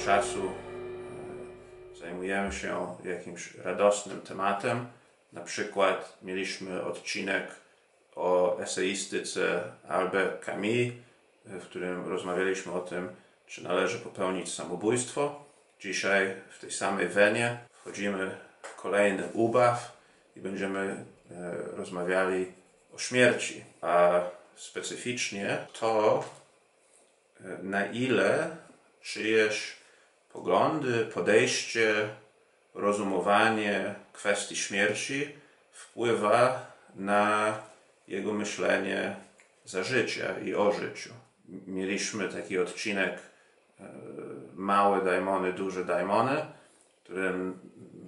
czasu zajmujemy się jakimś radosnym tematem. Na przykład mieliśmy odcinek o eseistyce Albert Camus, w którym rozmawialiśmy o tym, czy należy popełnić samobójstwo. Dzisiaj w tej samej wenie wchodzimy w kolejny ubaw i będziemy rozmawiali o śmierci, a specyficznie to, na ile czyjeś poglądy, podejście, rozumowanie kwestii śmierci wpływa na jego myślenie za życia i o życiu. Mieliśmy taki odcinek małe daimony, duże daimony, w którym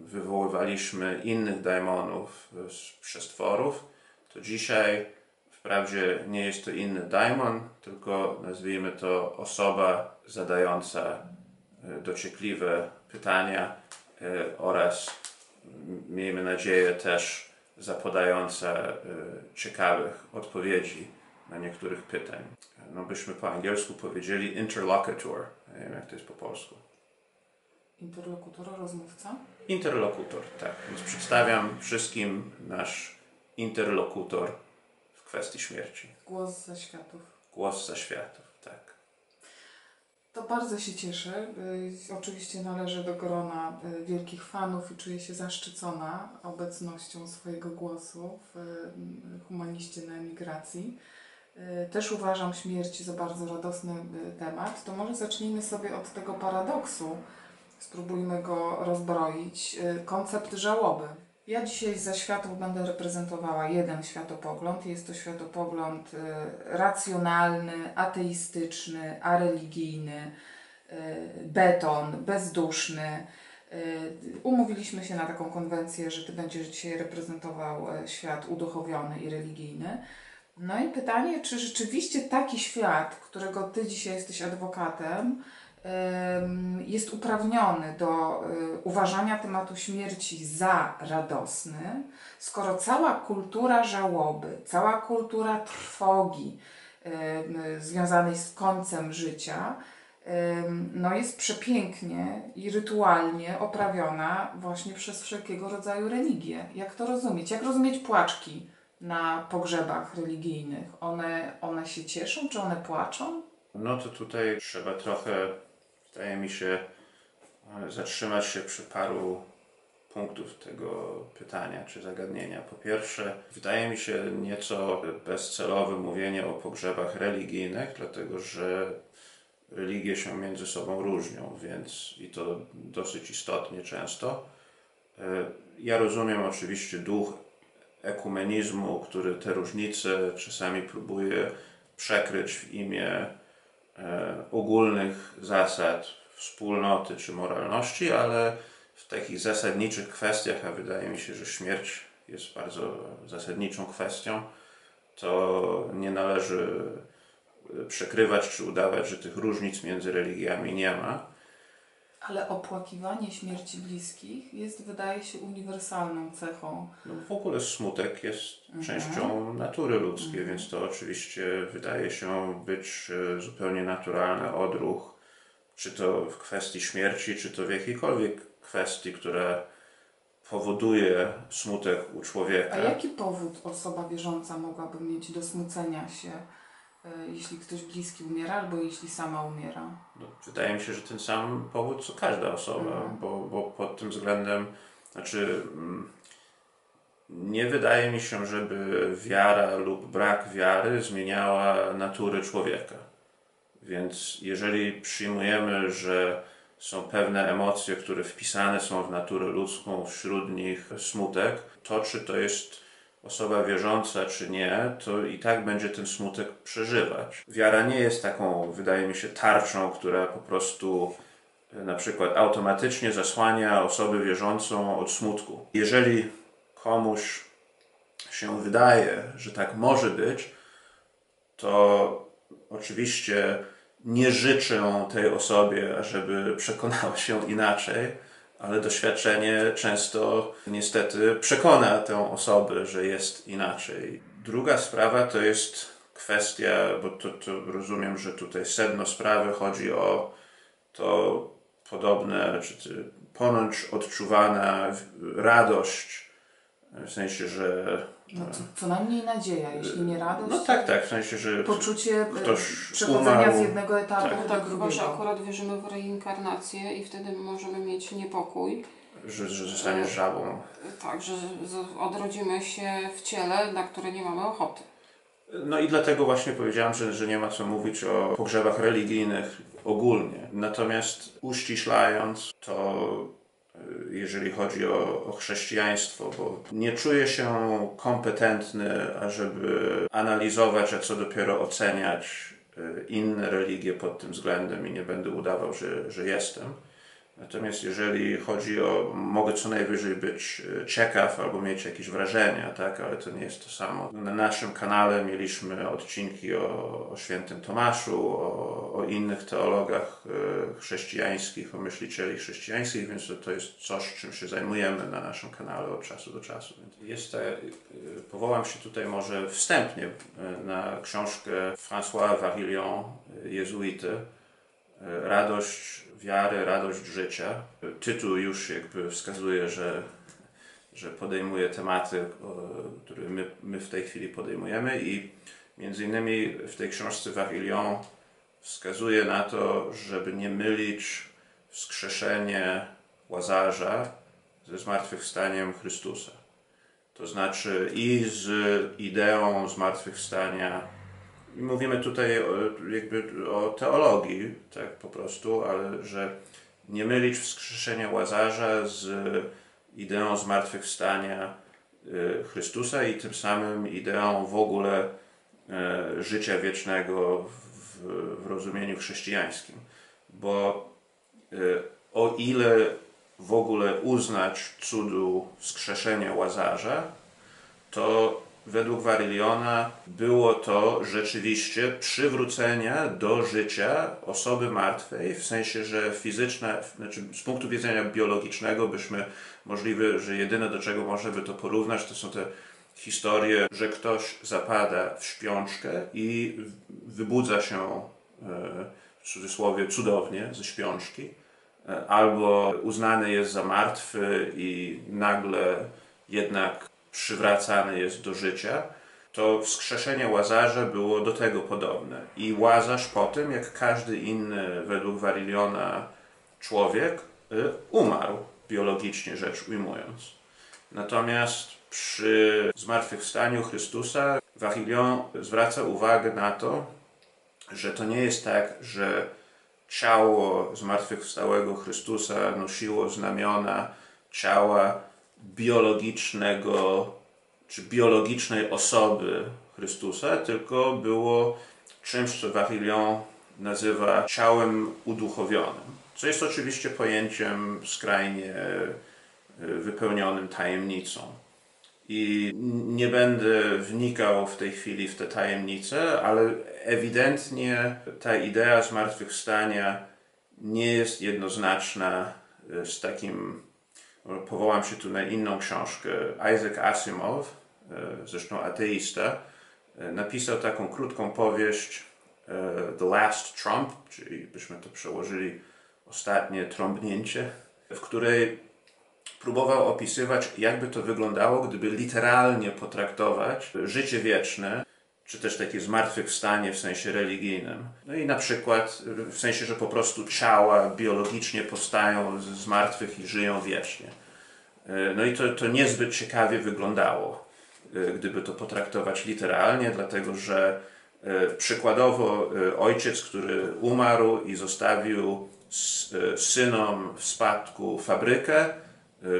wywoływaliśmy innych daimonów z przestworów. To dzisiaj wprawdzie nie jest to inny daimon, tylko nazwijmy to osoba zadająca dociekliwe pytania oraz, miejmy nadzieję, też zapodająca ciekawych odpowiedzi na niektórych pytań. No byśmy po angielsku powiedzieli interlocutor. Nie wiem, jak to jest po polsku. Interlokutor, rozmówca? Interlokutor, tak. Więc przedstawiam wszystkim nasz interlokutor w kwestii śmierci. Głos ze światów. Głos ze światów, tak. To bardzo się cieszę. Oczywiście należę do grona wielkich fanów i czuję się zaszczycona obecnością swojego głosu w Humaniście na emigracji. Też uważam śmierć za bardzo radosny temat. To może zacznijmy sobie od tego paradoksu. Spróbujmy go rozbroić. Koncept żałoby. Ja dzisiaj ze światów będę reprezentowała jeden światopogląd. Jest to światopogląd racjonalny, ateistyczny, areligijny, beton, bezduszny. Umówiliśmy się na taką konwencję, że Ty będziesz dzisiaj reprezentował świat uduchowiony i religijny. No i pytanie, czy rzeczywiście taki świat, którego Ty dzisiaj jesteś adwokatem, jest uprawniony do uważania tematu śmierci za radosny, skoro cała kultura żałoby, cała kultura trwogi związanej z końcem życia no jest przepięknie i rytualnie oprawiona właśnie przez wszelkiego rodzaju religie. Jak to rozumieć? Jak rozumieć płaczki na pogrzebach religijnych? One się cieszą, czy one płaczą? No to tutaj trzeba trochę, wydaje mi się, zatrzymać się przy paru punktów tego pytania czy zagadnienia. Po pierwsze, wydaje mi się nieco bezcelowe mówienie o pogrzebach religijnych, dlatego że religie się między sobą różnią, więc i to dosyć istotnie często. Ja rozumiem oczywiście duch ekumenizmu, który te różnice czasami próbuje przekryć w imię ogólnych zasad wspólnoty czy moralności, ale w takich zasadniczych kwestiach, a wydaje mi się, że śmierć jest bardzo zasadniczą kwestią, to nie należy przekrywać czy udawać, że tych różnic między religiami nie ma. Ale opłakiwanie śmierci bliskich jest, wydaje się, uniwersalną cechą. No, w ogóle smutek jest częścią natury ludzkiej, więc to oczywiście wydaje się być zupełnie naturalny odruch, czy to w kwestii śmierci, czy to w jakiejkolwiek kwestii, która powoduje smutek u człowieka. A jaki powód osoba wierząca mogłaby mieć do smucenia się, jeśli ktoś bliski umiera, albo jeśli sama umiera? No, wydaje mi się, że ten sam powód co każda osoba, bo pod tym względem, nie wydaje mi się, żeby wiara lub brak wiary zmieniała natury człowieka. Więc jeżeli przyjmujemy, że są pewne emocje, które wpisane są w naturę ludzką, wśród nich smutek, to czy to jest osoba wierząca, czy nie, to i tak będzie ten smutek przeżywać. Wiara nie jest taką, wydaje mi się, tarczą, która po prostu na przykład automatycznie zasłania osobę wierzącą od smutku. Jeżeli komuś się wydaje, że tak może być, to oczywiście nie życzę tej osobie, żeby przekonała się inaczej, ale doświadczenie często niestety przekona tę osobę, że jest inaczej. Druga sprawa to jest kwestia, bo to rozumiem, że tutaj sedno sprawy chodzi o to podobne, ponoć odczuwana radość, w sensie, że... No co najmniej nadzieja, jeśli nie radość. No tak, w sensie, że poczucie ktoś przechodzenia umarł. z jednego etapu Tak. do Tak, drugiego. chyba że akurat wierzymy w reinkarnację i wtedy możemy mieć niepokój. Że zostaniesz żabą. Tak, że odrodzimy się w ciele, na które nie mamy ochoty. No i dlatego właśnie powiedziałem, że nie ma co mówić o pogrzebach religijnych ogólnie. Natomiast uściślając, to jeżeli chodzi o chrześcijaństwo, bo nie czuję się kompetentny, ażeby analizować, a co dopiero oceniać inne religie pod tym względem i nie będę udawał, że jestem. Natomiast jeżeli chodzi o, mogę co najwyżej być ciekaw albo mieć jakieś wrażenia, tak, ale to nie jest to samo. Na naszym kanale mieliśmy odcinki o świętym Tomaszu, o innych teologach chrześcijańskich, o myślicieli chrześcijańskich, więc to jest coś, czym się zajmujemy na naszym kanale od czasu do czasu. Powołam się tutaj może wstępnie na książkę François Varillon, jezuity, Radość wiary, radość życia. Tytuł już jakby wskazuje, że podejmuje tematy, które my w tej chwili podejmujemy i między innymi w tej książce Varillon wskazuje na to, żeby nie mylić wskrzeszenie Łazarza ze zmartwychwstaniem Chrystusa. To znaczy i z ideą zmartwychwstania. I mówimy tutaj jakby o teologii, tak po prostu, ale że nie mylić wskrzeszenia Łazarza z ideą zmartwychwstania Chrystusa i tym samym ideą w ogóle życia wiecznego w rozumieniu chrześcijańskim. Bo o ile w ogóle uznać cudu wskrzeszenia Łazarza, to według Varillona było to rzeczywiście przywrócenie do życia osoby martwej, w sensie, że znaczy z punktu widzenia biologicznego możliwe, że jedyne do czego można by to porównać, to są te historie, że ktoś zapada w śpiączkę i wybudza się w cudzysłowie cudownie ze śpiączki, albo uznany jest za martwy i nagle jednak przywracany jest do życia, to wskrzeszenie Łazarza było do tego podobne. I Łazarz po tym, jak każdy inny według Varillona człowiek, umarł, biologicznie rzecz ujmując. Natomiast przy zmartwychwstaniu Chrystusa Varillon zwraca uwagę na to, że to nie jest tak, że ciało zmartwychwstałego Chrystusa nosiło znamiona ciała biologicznego czy biologicznej osoby Chrystusa, tylko było czymś, co Varillon nazywa ciałem uduchowionym, co jest oczywiście pojęciem skrajnie wypełnionym tajemnicą. I nie będę wnikał w tej chwili w te tajemnice, ale ewidentnie ta idea zmartwychwstania nie jest jednoznaczna z takim. Powołam się tu na inną książkę. Isaac Asimov, zresztą ateista, napisał taką krótką powieść The Last Trump, czyli byśmy to przełożyli ostatnie trąbnięcie, w której próbował opisywać, jakby to wyglądało, gdyby literalnie potraktować życie wieczne, czy też takie zmartwychwstanie w sensie religijnym. No i na przykład w sensie, że po prostu ciała biologicznie powstają z martwych i żyją wiecznie. No i to niezbyt ciekawie wyglądało, gdyby to potraktować literalnie, dlatego że przykładowo ojciec, który umarł i zostawił synom w spadku fabrykę,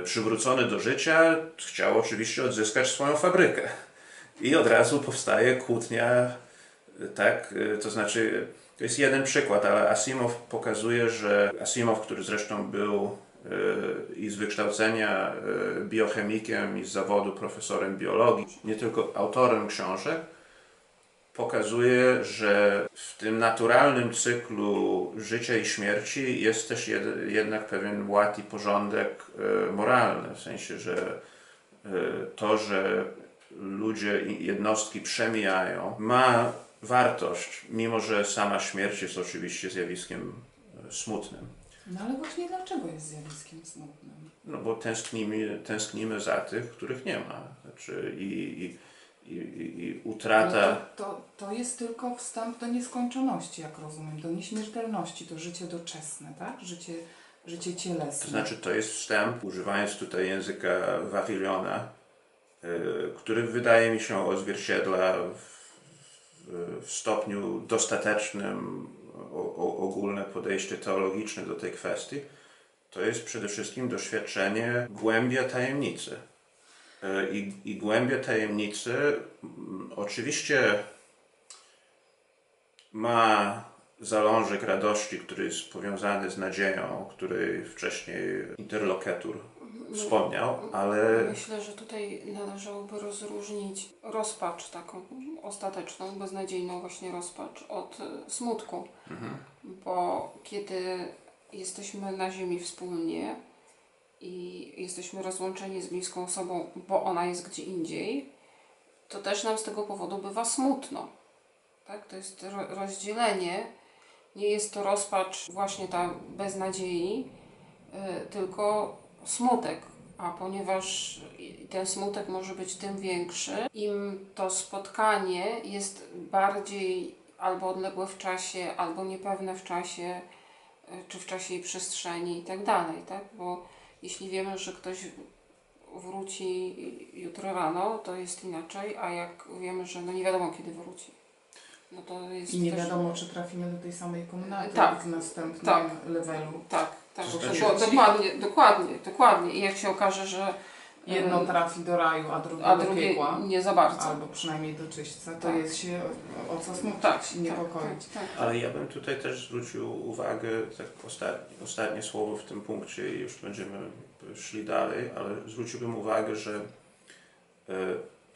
przywrócony do życia, chciał oczywiście odzyskać swoją fabrykę. I od razu powstaje kłótnia, tak, to znaczy, to jest jeden przykład, ale Asimov pokazuje, że Asimov, który zresztą był i z wykształcenia biochemikiem i z zawodu profesorem biologii, nie tylko autorem książek, pokazuje, że w tym naturalnym cyklu życia i śmierci jest też jednak pewien ład i porządek moralny, w sensie, że to, że ludzie i jednostki przemijają, ma wartość, mimo że sama śmierć jest oczywiście zjawiskiem smutnym. No ale właśnie dlaczego jest zjawiskiem smutnym? No bo tęsknimy za tych, których nie ma. Znaczy i utrata... To jest tylko wstęp do nieskończoności, jak rozumiem, do nieśmiertelności, to życie doczesne, tak? Życie cielesne. To znaczy, to jest wstęp, używając tutaj języka Wawilona, który wydaje mi się odzwierciedla w stopniu dostatecznym ogólne podejście teologiczne do tej kwestii. To jest przede wszystkim doświadczenie głębia tajemnicy. I głębia tajemnicy oczywiście ma zalążek radości, który jest powiązany z nadzieją, o której wcześniej interlokutor wspomniał, ale... Myślę, że tutaj należałoby rozróżnić rozpacz taką ostateczną, beznadziejną właśnie rozpacz od smutku. Bo kiedy jesteśmy na ziemi wspólnie i jesteśmy rozłączeni z bliską osobą, bo ona jest gdzie indziej, to też nam z tego powodu bywa smutno. Tak? To jest rozdzielenie. Nie jest to rozpacz właśnie ta beznadziei, tylko smutek. A ponieważ ten smutek może być tym większy, im to spotkanie jest bardziej albo odległe w czasie, albo niepewne w czasie, czy w czasie i przestrzeni i tak dalej, tak? Bo jeśli wiemy, że ktoś wróci jutro rano, to jest inaczej, a jak wiemy, że no nie wiadomo kiedy wróci. No to jest I nie też... wiadomo, czy trafimy do tej samej komnaty Tak, w następnym tak. levelu. Tak, To bo znaczy- dokładnie. I jak się okaże, że Jedno trafi do raju, a drugie a do drugie piekła. nie za bardzo. Albo przynajmniej do czyśćca, to Tak. jest się o co smucić Tak, i niepokoić. tak. Ale ja bym tutaj też zwrócił uwagę, tak ostatnie słowo w tym punkcie i już będziemy szli dalej, ale zwróciłbym uwagę, że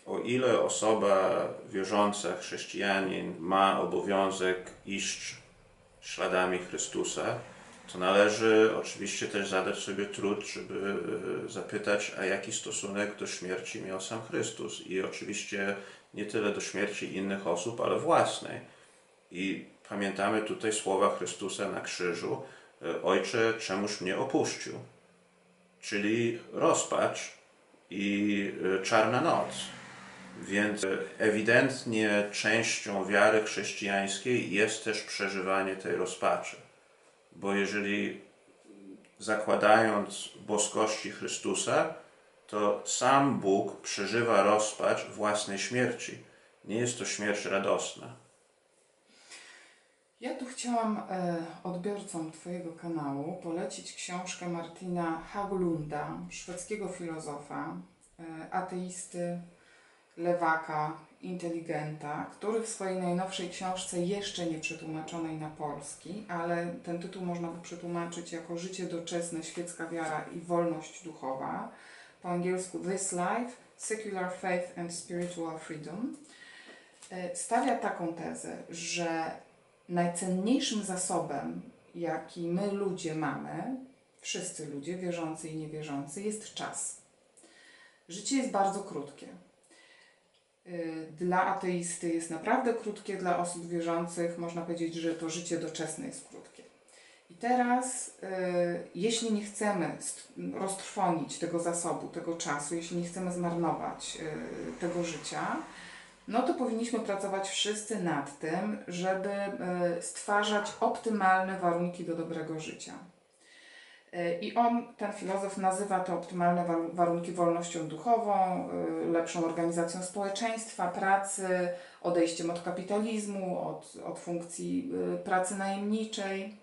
o ile osoba wierząca, chrześcijanin ma obowiązek iść śladami Chrystusa, to należy oczywiście też zadać sobie trud, żeby zapytać, a jaki stosunek do śmierci miał sam Chrystus. I oczywiście nie tyle do śmierci innych osób, ale własnej. I pamiętamy tutaj słowa Chrystusa na krzyżu: Ojcze, czemuż mnie opuścił? Czyli rozpacz i czarna noc. Więc ewidentnie częścią wiary chrześcijańskiej jest też przeżywanie tej rozpaczy. Bo jeżeli zakładając boskości Chrystusa, to sam Bóg przeżywa rozpacz własnej śmierci. Nie jest to śmierć radosna. Ja tu chciałam odbiorcom Twojego kanału polecić książkę Martina Haglunda, szwedzkiego filozofa, ateisty, lewaka, inteligenta, który w swojej najnowszej książce, jeszcze nie przetłumaczonej na polski, ale ten tytuł można by przetłumaczyć jako Życie doczesne, świecka wiara i wolność duchowa, po angielsku This Life, Secular Faith and Spiritual Freedom, stawia taką tezę, że najcenniejszym zasobem, jaki my ludzie mamy, wszyscy ludzie, wierzący i niewierzący, jest czas. Życie jest bardzo krótkie. Dla ateisty jest naprawdę krótkie, dla osób wierzących można powiedzieć, że to życie doczesne jest krótkie. I teraz, jeśli nie chcemy roztrwonić tego zasobu, tego czasu, jeśli nie chcemy zmarnować tego życia, no to powinniśmy pracować wszyscy nad tym, żeby stwarzać optymalne warunki do dobrego życia. I ten filozof, nazywa te optymalne warunki wolnością duchową, lepszą organizacją społeczeństwa, pracy, odejściem od kapitalizmu, od funkcji pracy najemniczej.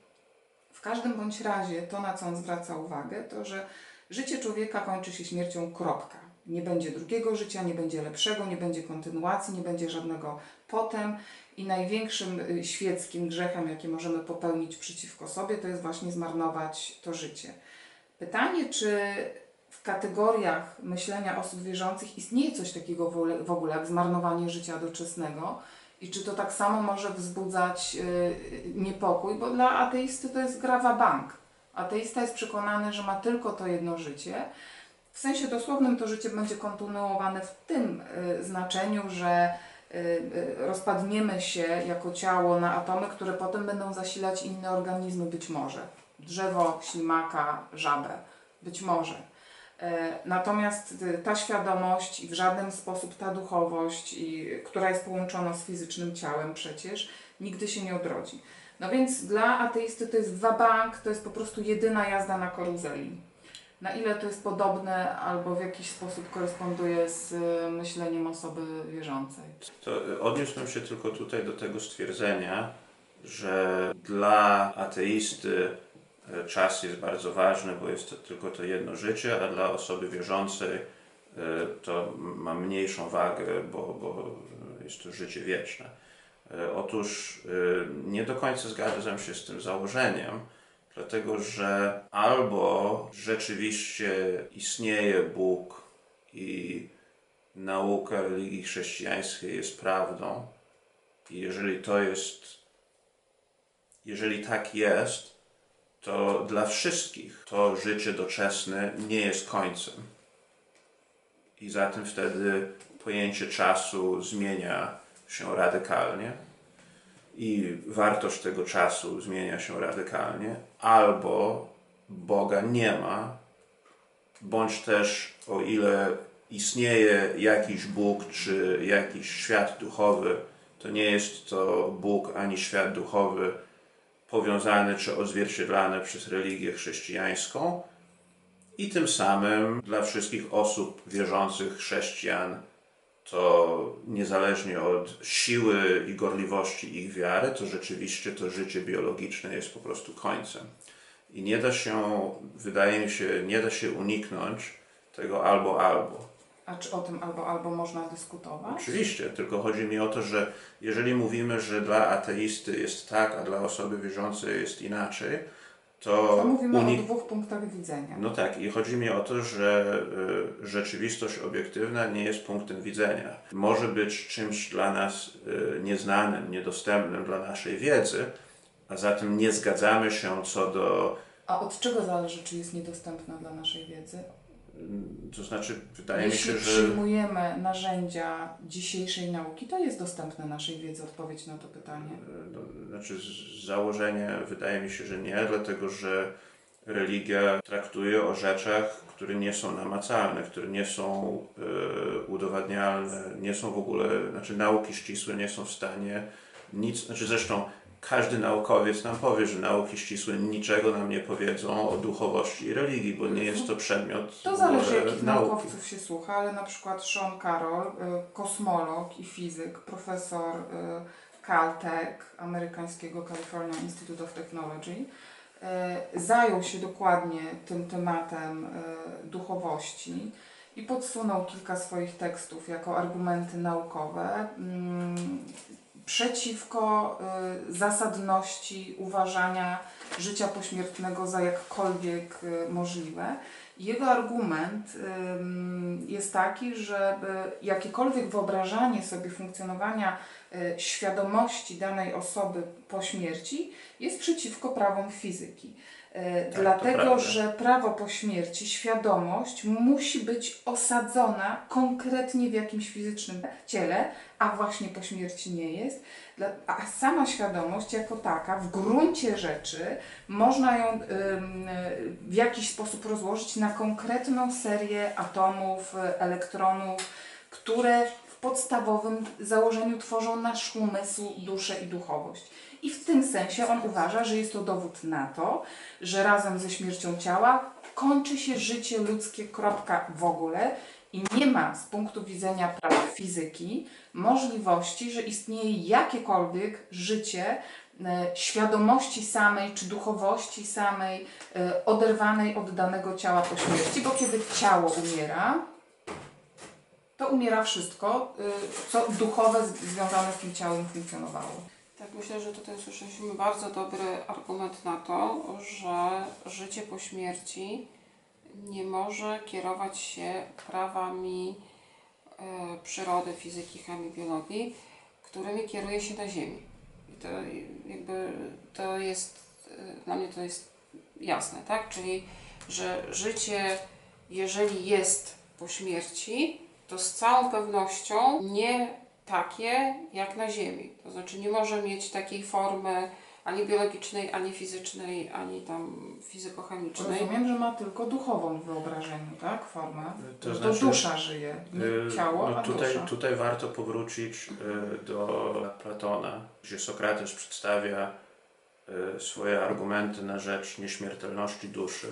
W każdym bądź razie to, na co on zwraca uwagę, to, że życie człowieka kończy się śmiercią, kropka. Nie będzie drugiego życia, nie będzie lepszego, nie będzie kontynuacji, nie będzie żadnego potem. I największym świeckim grzechem, jaki możemy popełnić przeciwko sobie, to jest właśnie zmarnować to życie. Pytanie, czy w kategoriach myślenia osób wierzących istnieje coś takiego w ogóle jak zmarnowanie życia doczesnego i czy to tak samo może wzbudzać niepokój, bo dla ateisty to jest gra bank. Ateista jest przekonany, że ma tylko to jedno życie. W sensie dosłownym to życie będzie kontynuowane w tym znaczeniu, że rozpadniemy się jako ciało na atomy, które potem będą zasilać inne organizmy być może. drzewo, ślimaka, żabę. Być może. Natomiast ta świadomość i w żaden sposób ta duchowość, która jest połączona z fizycznym ciałem przecież, nigdy się nie odrodzi. No więc dla ateisty to jest wabank, to jest po prostu jedyna jazda na karuzeli. Na ile to jest podobne albo w jakiś sposób koresponduje z myśleniem osoby wierzącej. To odniósłbym się tylko tutaj do tego stwierdzenia, że dla ateisty czas jest bardzo ważny, bo jest to tylko to jedno życie, a dla osoby wierzącej to ma mniejszą wagę, bo jest to życie wieczne. Otóż nie do końca zgadzam się z tym założeniem, dlatego że albo rzeczywiście istnieje Bóg i nauka religii chrześcijańskiej jest prawdą i jeżeli tak jest, to dla wszystkich to życie doczesne nie jest końcem. I zatem wtedy pojęcie czasu zmienia się radykalnie i wartość tego czasu zmienia się radykalnie, albo Boga nie ma, bądź też o ile istnieje jakiś Bóg czy jakiś świat duchowy, to nie jest to Bóg ani świat duchowy powiązany czy odzwierciedlany przez religię chrześcijańską i tym samym dla wszystkich osób wierzących chrześcijan to niezależnie od siły i gorliwości ich wiary, to rzeczywiście to życie biologiczne jest po prostu końcem. I nie da się, wydaje mi się, nie da się uniknąć tego albo. A czy o tym albo można dyskutować? Oczywiście, tylko chodzi mi o to, że jeżeli mówimy, że dla ateisty jest tak, a dla osoby wierzącej jest inaczej, to mówimy o dwóch punktach widzenia. No tak, i chodzi mi o to, że rzeczywistość obiektywna nie jest punktem widzenia. Może być czymś dla nas nieznanym, niedostępnym dla naszej wiedzy, a zatem nie zgadzamy się co do... A od czego zależy, czy jest niedostępna dla naszej wiedzy? To znaczy, wydaje mi się, że... Jeśli przyjmujemy narzędzia dzisiejszej nauki, to jest dostępne naszej wiedzy odpowiedź na to pytanie. Znaczy, z założenia wydaje mi się, że nie, dlatego że religia traktuje o rzeczach, które nie są namacalne, które nie są udowadnialne, nie są w ogóle, znaczy nauki ścisłe nie są w stanie nic, znaczy zresztą każdy naukowiec nam powie, że nauki ścisłe niczego nam nie powiedzą o duchowości i religii, bo nie jest to przedmiot To zależy, jakich nauki. naukowców się słucha, ale na przykład Sean Carroll, kosmolog i fizyk, profesor Caltech, amerykańskiego California Institute of Technology, zajął się dokładnie tym tematem duchowości i podsunął kilka swoich tekstów jako argumenty naukowe przeciwko zasadności uważania życia pośmiertnego za jakkolwiek możliwe. Jego argument jest taki, że jakiekolwiek wyobrażanie sobie funkcjonowania świadomości danej osoby po śmierci jest przeciwko prawom fizyki. Dlatego, że prawo po śmierci, świadomość musi być osadzona konkretnie w jakimś fizycznym ciele, a właśnie po śmierci nie jest. A sama świadomość jako taka, w gruncie rzeczy, można ją w jakiś sposób rozłożyć na konkretną serię atomów, elektronów, które w podstawowym założeniu tworzą nasz umysł, duszę i duchowość. I w tym sensie on uważa, że jest to dowód na to, że razem ze śmiercią ciała kończy się życie ludzkie, kropka w ogóle i nie ma z punktu widzenia praw fizyki możliwości, że istnieje jakiekolwiek życie świadomości samej czy duchowości samej oderwanej od danego ciała po śmierci, bo kiedy ciało umiera, to umiera wszystko, co duchowe związane z tym ciałem funkcjonowało. Tak, myślę, że tutaj słyszeliśmy bardzo dobry argument na to, że życie po śmierci nie może kierować się prawami przyrody, fizyki, chemii, biologii, którymi kieruje się na Ziemi. I to jest, dla mnie to jest jasne, tak? Czyli, że życie, jeżeli jest po śmierci, to z całą pewnością nie takie jak na Ziemi. To znaczy nie może mieć takiej formy ani biologicznej, ani fizycznej, ani tam fizykochemicznej. Rozumiem, że ma tylko duchową w wyobrażeniu, tak? Formę. To To znaczy, dusza żyje, nie ciało, a dusza. Tutaj warto powrócić do Platona, gdzie Sokrates przedstawia swoje argumenty na rzecz nieśmiertelności duszy.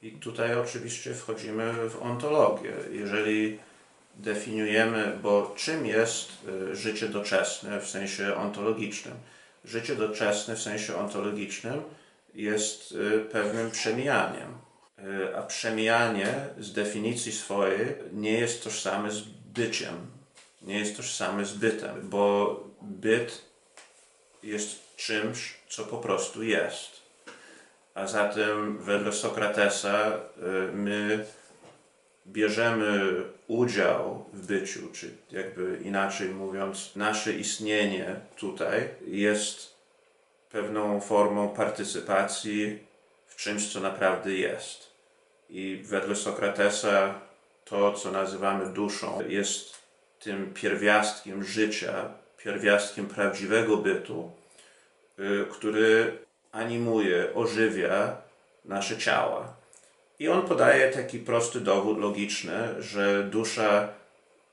I tutaj oczywiście wchodzimy w ontologię. Jeżeli definiujemy, bo czym jest życie doczesne w sensie ontologicznym? Życie doczesne w sensie ontologicznym jest pewnym przemijaniem. A przemijanie z definicji swojej nie jest tożsame z byciem, nie jest tożsame z bytem, bo byt jest czymś, co po prostu jest. A zatem wedle Sokratesa my bierzemy udział w byciu, czy jakby inaczej mówiąc, nasze istnienie tutaj jest pewną formą partycypacji w czymś, co naprawdę jest. I wedle Sokratesa to, co nazywamy duszą, jest tym pierwiastkiem życia, pierwiastkiem prawdziwego bytu, który animuje, ożywia nasze ciała. I on podaje taki prosty dowód logiczny, że dusza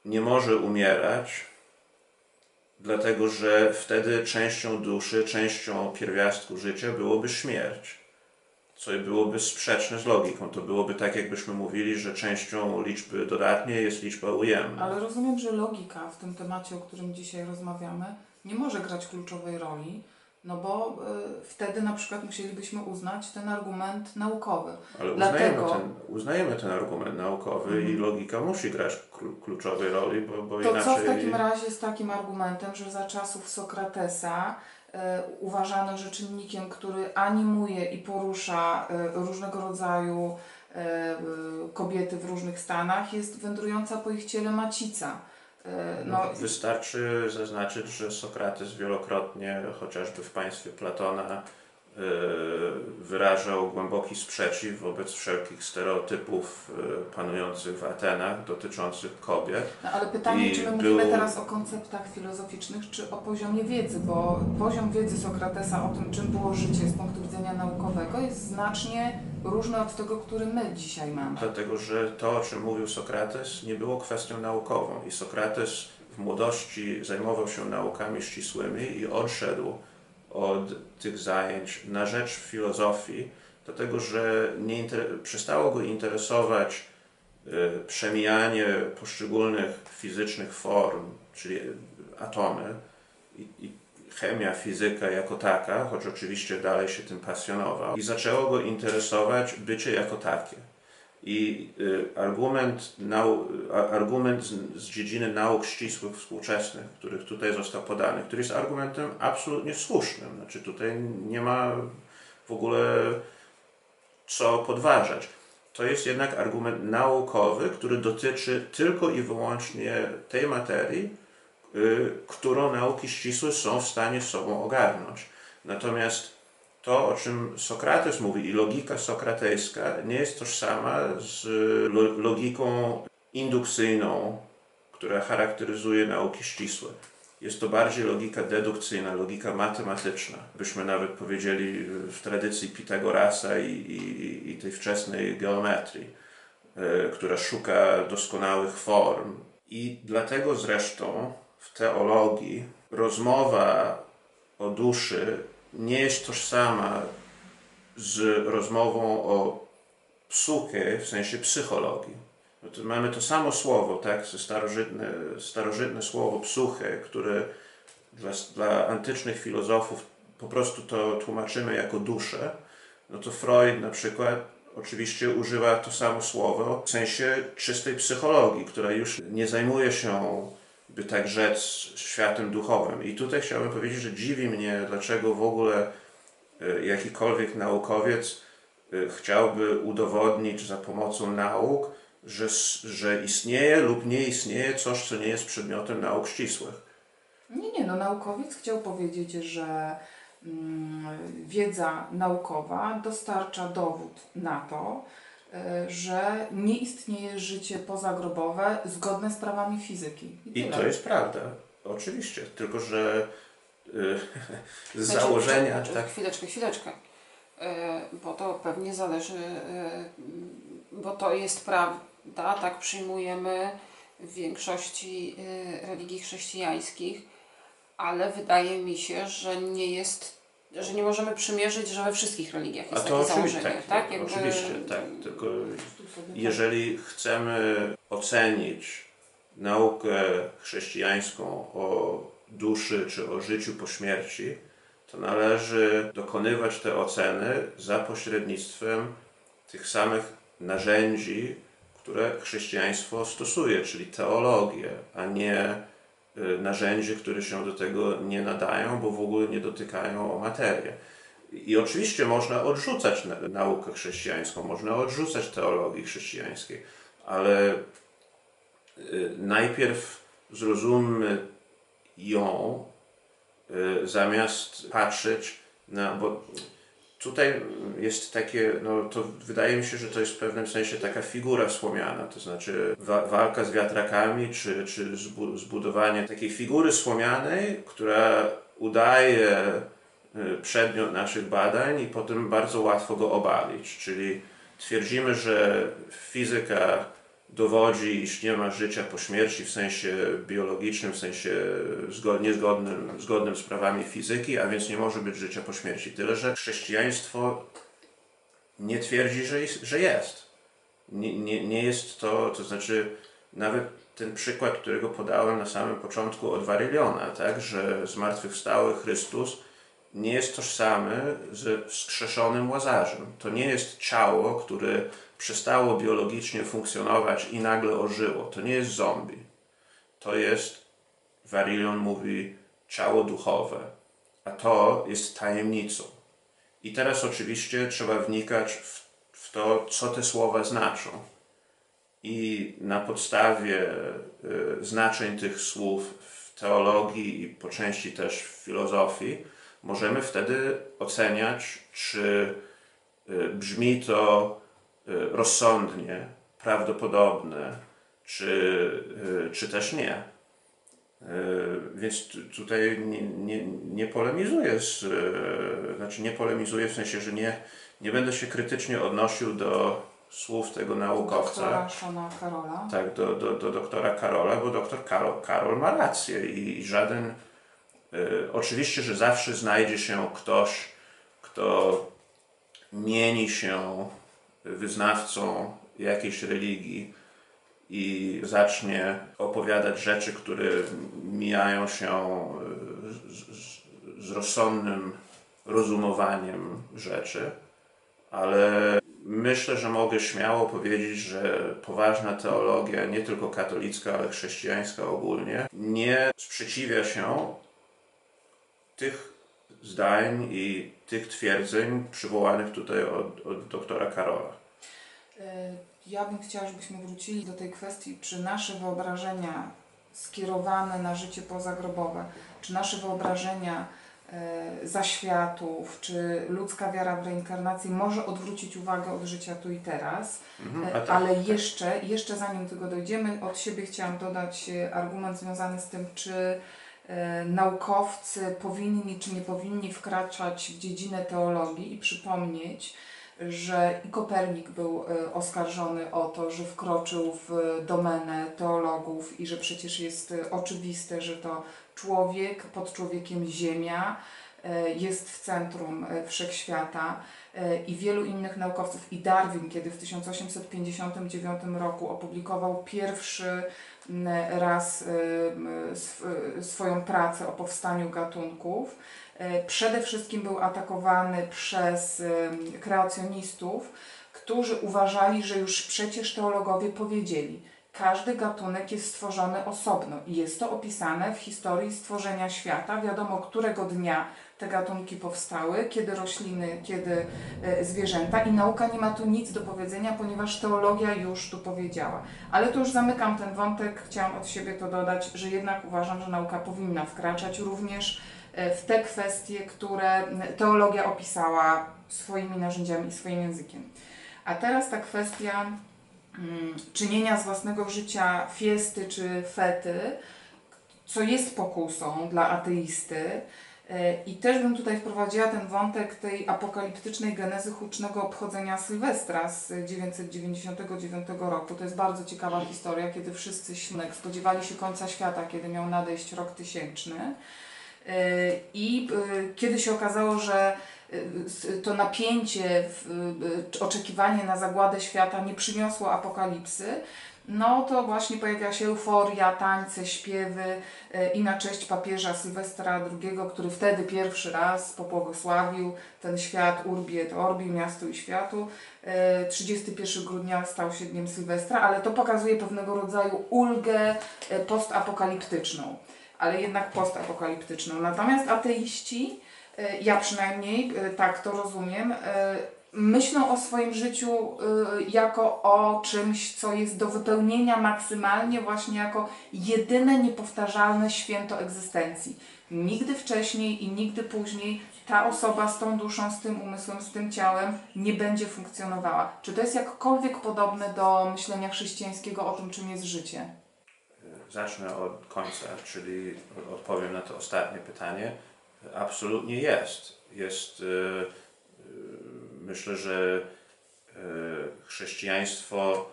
nie może umierać, dlatego że wtedy częścią duszy, częścią pierwiastku życia byłoby śmierć, co byłoby sprzeczne z logiką. To byłoby tak, jakbyśmy mówili, że częścią liczby dodatniej jest liczba ujemna. Ale rozumiem, że logika w tym temacie, o którym dzisiaj rozmawiamy, nie może grać kluczowej roli, no bo wtedy na przykład musielibyśmy uznać ten argument naukowy. Ale uznajemy ten argument naukowy i logika musi grać kluczowej roli, bo to inaczej... co w takim razie z takim argumentem, że za czasów Sokratesa uważano, że czynnikiem, który animuje i porusza różnego rodzaju kobiety w różnych stanach, jest wędrująca po ich ciele macica. Wystarczy zaznaczyć, że Sokrates wielokrotnie, chociażby w państwie Platona, wyrażał głęboki sprzeciw wobec wszelkich stereotypów panujących w Atenach dotyczących kobiet. No, ale pytanie, czy my mówimy teraz o konceptach filozoficznych, czy o poziomie wiedzy, bo poziom wiedzy Sokratesa o tym, czym było życie z punktu widzenia naukowego, jest znacznie różny od tego, który my dzisiaj mamy. Dlatego, że to, o czym mówił Sokrates, nie było kwestią naukową i Sokrates w młodości zajmował się naukami ścisłymi i odszedł od tych zajęć na rzecz filozofii, dlatego że przestało go interesować przemijanie poszczególnych fizycznych form, czyli atomy i chemia, fizyka jako taka, choć oczywiście dalej się tym pasjonował. I zaczęło go interesować bycie jako takie. I argument z dziedziny nauk ścisłych współczesnych, który tutaj został podany, który jest argumentem absolutnie słusznym. Znaczy tutaj nie ma w ogóle co podważać. To jest jednak argument naukowy, który dotyczy tylko i wyłącznie tej materii, którą nauki ścisłe są w stanie sobą ogarnąć. Natomiast to, o czym Sokrates mówi i logika sokratejska nie jest tożsama z logiką indukcyjną, która charakteryzuje nauki ścisłe. Jest to bardziej logika dedukcyjna, logika matematyczna. Byśmy nawet powiedzieli w tradycji Pitagorasa i tej wczesnej geometrii, która szuka doskonałych form. I dlatego zresztą w teologii rozmowa o duszy nie jest tożsama z rozmową o psyche w sensie psychologii. Mamy to samo słowo, tak, starożytne słowo psyche, które dla antycznych filozofów po prostu to tłumaczymy jako duszę. No to Freud na przykład oczywiście używa to samo słowo w sensie czystej psychologii, która już nie zajmuje się, by tak rzec, światem duchowym. I tutaj chciałbym powiedzieć, że dziwi mnie, dlaczego w ogóle jakikolwiek naukowiec chciałby udowodnić za pomocą nauk, że istnieje lub nie istnieje coś, co nie jest przedmiotem nauk ścisłych. Nie, no naukowiec chciał powiedzieć, że wiedza naukowa dostarcza dowód na to, że nie istnieje życie pozagrobowe zgodne z prawami fizyki. I to jest prawda, oczywiście. Tylko że z założenia. Znaczy, Tak? Chwileczkę. Bo to pewnie zależy, bo to jest prawda, tak przyjmujemy w większości religii chrześcijańskich, ale wydaje mi się, że nie możemy przymierzyć, że we wszystkich religiach jest takie założenie. Tak? Oczywiście, tak. Tylko jeżeli chcemy ocenić naukę chrześcijańską o duszy czy o życiu po śmierci, to należy dokonywać te oceny za pośrednictwem tych samych narzędzi, które chrześcijaństwo stosuje, czyli teologię, a nie narzędzie, które się do tego nie nadają, bo w ogóle nie dotykają o materię. I oczywiście można odrzucać naukę chrześcijańską, można odrzucać teologii chrześcijańskiej, ale najpierw zrozummy ją, zamiast patrzeć na... Bo tutaj jest takie, no to wydaje mi się, że to jest w pewnym sensie taka figura słomiana, to znaczy walka z wiatrakami, czy zbudowanie takiej figury słomianej, która udaje przedmiot naszych badań i potem bardzo łatwo go obalić. Czyli twierdzimy, że fizyka dowodzi, iż nie ma życia po śmierci w sensie biologicznym, w sensie zgodnym z prawami fizyki, a więc nie może być życia po śmierci. Tyle, że chrześcijaństwo nie twierdzi, że jest. Nie jest to, to znaczy nawet ten przykład, którego podałem na samym początku od Varilliona, tak, że zmartwychwstały Chrystus nie jest tożsamy ze wskrzeszonym Łazarzem. To nie jest ciało, które przestało biologicznie funkcjonować i nagle ożyło. To nie jest zombie. To jest, Varillion mówi, ciało duchowe. A to jest tajemnicą. I teraz oczywiście trzeba wnikać w to, co te słowa znaczą. I na podstawie znaczeń tych słów w teologii i po części też w filozofii możemy wtedy oceniać, czy brzmi to rozsądnie, prawdopodobne, czy też nie. Więc tutaj nie polemizuję nie polemizuję w sensie, że nie będę się krytycznie odnosił do słów tego naukowca. Doktora Seana Carrolla. Tak, do doktora Carrolla, bo doktor Carroll ma rację i żaden... Oczywiście, że zawsze znajdzie się ktoś, kto mieni się wyznawcą jakiejś religii i zacznie opowiadać rzeczy, które mijają się z rozsądnym rozumowaniem rzeczy, ale myślę, że mogę śmiało powiedzieć, że poważna teologia, nie tylko katolicka, ale chrześcijańska ogólnie, nie sprzeciwia się tych zdań i tych twierdzeń przywołanych tutaj od doktora Carrolla. Ja bym chciała, żebyśmy wrócili do tej kwestii, czy nasze wyobrażenia skierowane na życie pozagrobowe, czy nasze wyobrażenia zaświatów, czy ludzka wiara w reinkarnację może odwrócić uwagę od życia tu i teraz. Tak, Ale jeszcze zanim do tego dojdziemy, od siebie chciałam dodać argument związany z tym, czy naukowcy powinni czy nie powinni wkraczać w dziedzinę teologii i przypomnieć, że i Kopernik był oskarżony o to, że wkroczył w domenę teologów i że przecież jest oczywiste, że to człowiek, pod człowiekiem Ziemia jest w centrum wszechświata i wielu innych naukowców. I Darwin, kiedy w 1859 roku opublikował pierwszy raz swoją pracę o powstaniu gatunków, przede wszystkim był atakowany przez kreacjonistów, którzy uważali, że już przecież teologowie powiedzieli, każdy gatunek jest stworzony osobno i jest to opisane w historii stworzenia świata. Wiadomo, którego dnia te gatunki powstały, kiedy rośliny, kiedy zwierzęta i nauka nie ma tu nic do powiedzenia, ponieważ teologia już tu powiedziała. Ale tu już zamykam ten wątek, chciałam od siebie to dodać, że jednak uważam, że nauka powinna wkraczać również w te kwestie, które teologia opisała swoimi narzędziami i swoim językiem. A teraz ta kwestia czynienia z własnego życia fiesty czy fety, co jest pokusą dla ateisty, I też bym tutaj wprowadziła ten wątek tej apokaliptycznej genezy hucznego obchodzenia Sylwestra z 999 roku. To jest bardzo ciekawa historia, kiedy wszyscy spodziewali się końca świata, kiedy miał nadejść rok tysięczny. I kiedy się okazało, że to napięcie, oczekiwanie na zagładę świata nie przyniosło apokalipsy, no to właśnie pojawiła się euforia, tańce, śpiewy i na cześć papieża Sylwestra II, który wtedy pierwszy raz pobłogosławił ten świat Urbi et Orbi, miastu i światu. 31 grudnia stał się dniem Sylwestra, ale to pokazuje pewnego rodzaju ulgę postapokaliptyczną, ale jednak postapokaliptyczną. Natomiast ateiści, ja przynajmniej tak to rozumiem, myślą o swoim życiu jako o czymś, co jest do wypełnienia maksymalnie, właśnie jako jedyne niepowtarzalne święto egzystencji. Nigdy wcześniej i nigdy później ta osoba z tą duszą, z tym umysłem, z tym ciałem nie będzie funkcjonowała. Czy to jest jakkolwiek podobne do myślenia chrześcijańskiego o tym, czym jest życie? Zacznę od końca, czyli odpowiem na to ostatnie pytanie. Absolutnie jest. Myślę, że chrześcijaństwo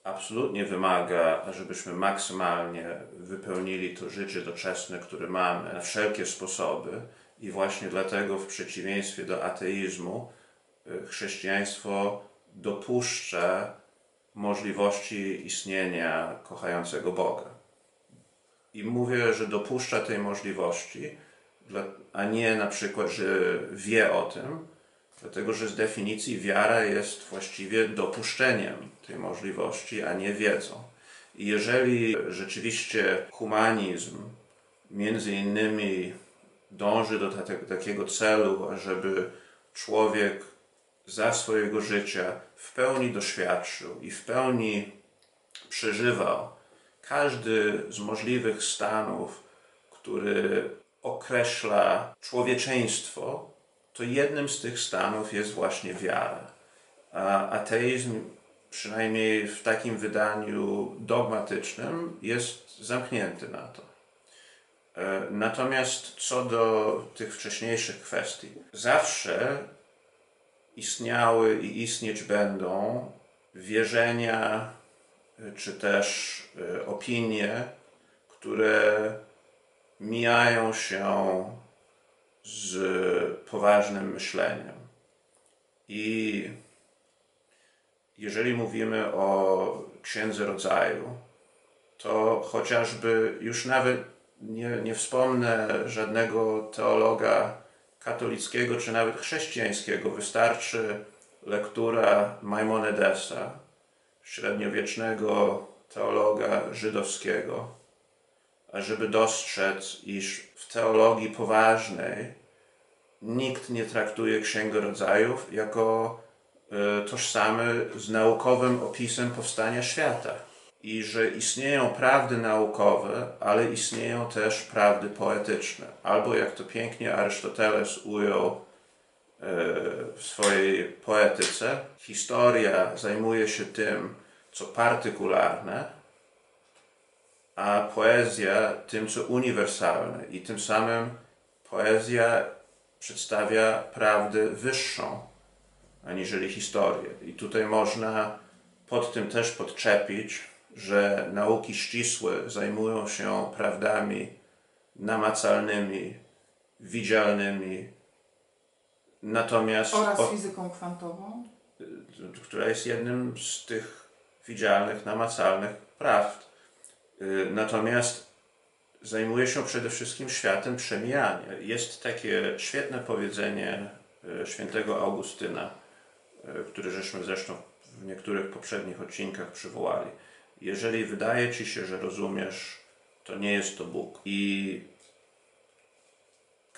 absolutnie wymaga, żebyśmy maksymalnie wypełnili to życie doczesne, które mamy, na wszelkie sposoby. I właśnie dlatego, w przeciwieństwie do ateizmu, chrześcijaństwo dopuszcza możliwości istnienia kochającego Boga. I mówię, że dopuszcza tej możliwości, a nie na przykład, że wie o tym, dlatego że z definicji wiara jest właściwie dopuszczeniem tej możliwości, a nie wiedzą. I jeżeli rzeczywiście humanizm między innymi dąży do takiego celu, żeby człowiek za swojego życia w pełni doświadczył i w pełni przeżywał każdy z możliwych stanów, który określa człowieczeństwo, to jednym z tych stanów jest właśnie wiara. A ateizm, przynajmniej w takim wydaniu dogmatycznym, jest zamknięty na to. Natomiast co do tych wcześniejszych kwestii, zawsze istniały i istnieć będą wierzenia czy też opinie, które mijają się z poważnym myśleniem. I jeżeli mówimy o Księdze Rodzaju, to chociażby już nawet nie wspomnę żadnego teologa katolickiego czy nawet chrześcijańskiego, wystarczy lektura Maimonidesa, średniowiecznego teologa żydowskiego, ażeby dostrzec, iż w teologii poważnej nikt nie traktuje Księgi Rodzajów jako tożsamy z naukowym opisem powstania świata. I że istnieją prawdy naukowe, ale istnieją też prawdy poetyczne. Albo jak to pięknie Arystoteles ujął w swojej poetyce, historia zajmuje się tym, co partykularne, a poezja tym, co uniwersalne. I tym samym poezja przedstawia prawdę wyższą, aniżeli historię. I tutaj można pod tym też podczepić, że nauki ścisłe zajmują się prawdami namacalnymi, widzialnymi, natomiast... Oraz fizyką kwantową, która jest jednym z tych widzialnych, namacalnych prawd. Natomiast zajmuje się przede wszystkim światem przemijania. Jest takie świetne powiedzenie świętego Augustyna, które żeśmy zresztą w niektórych poprzednich odcinkach przywołali. Jeżeli wydaje ci się, że rozumiesz, to nie jest to Bóg. I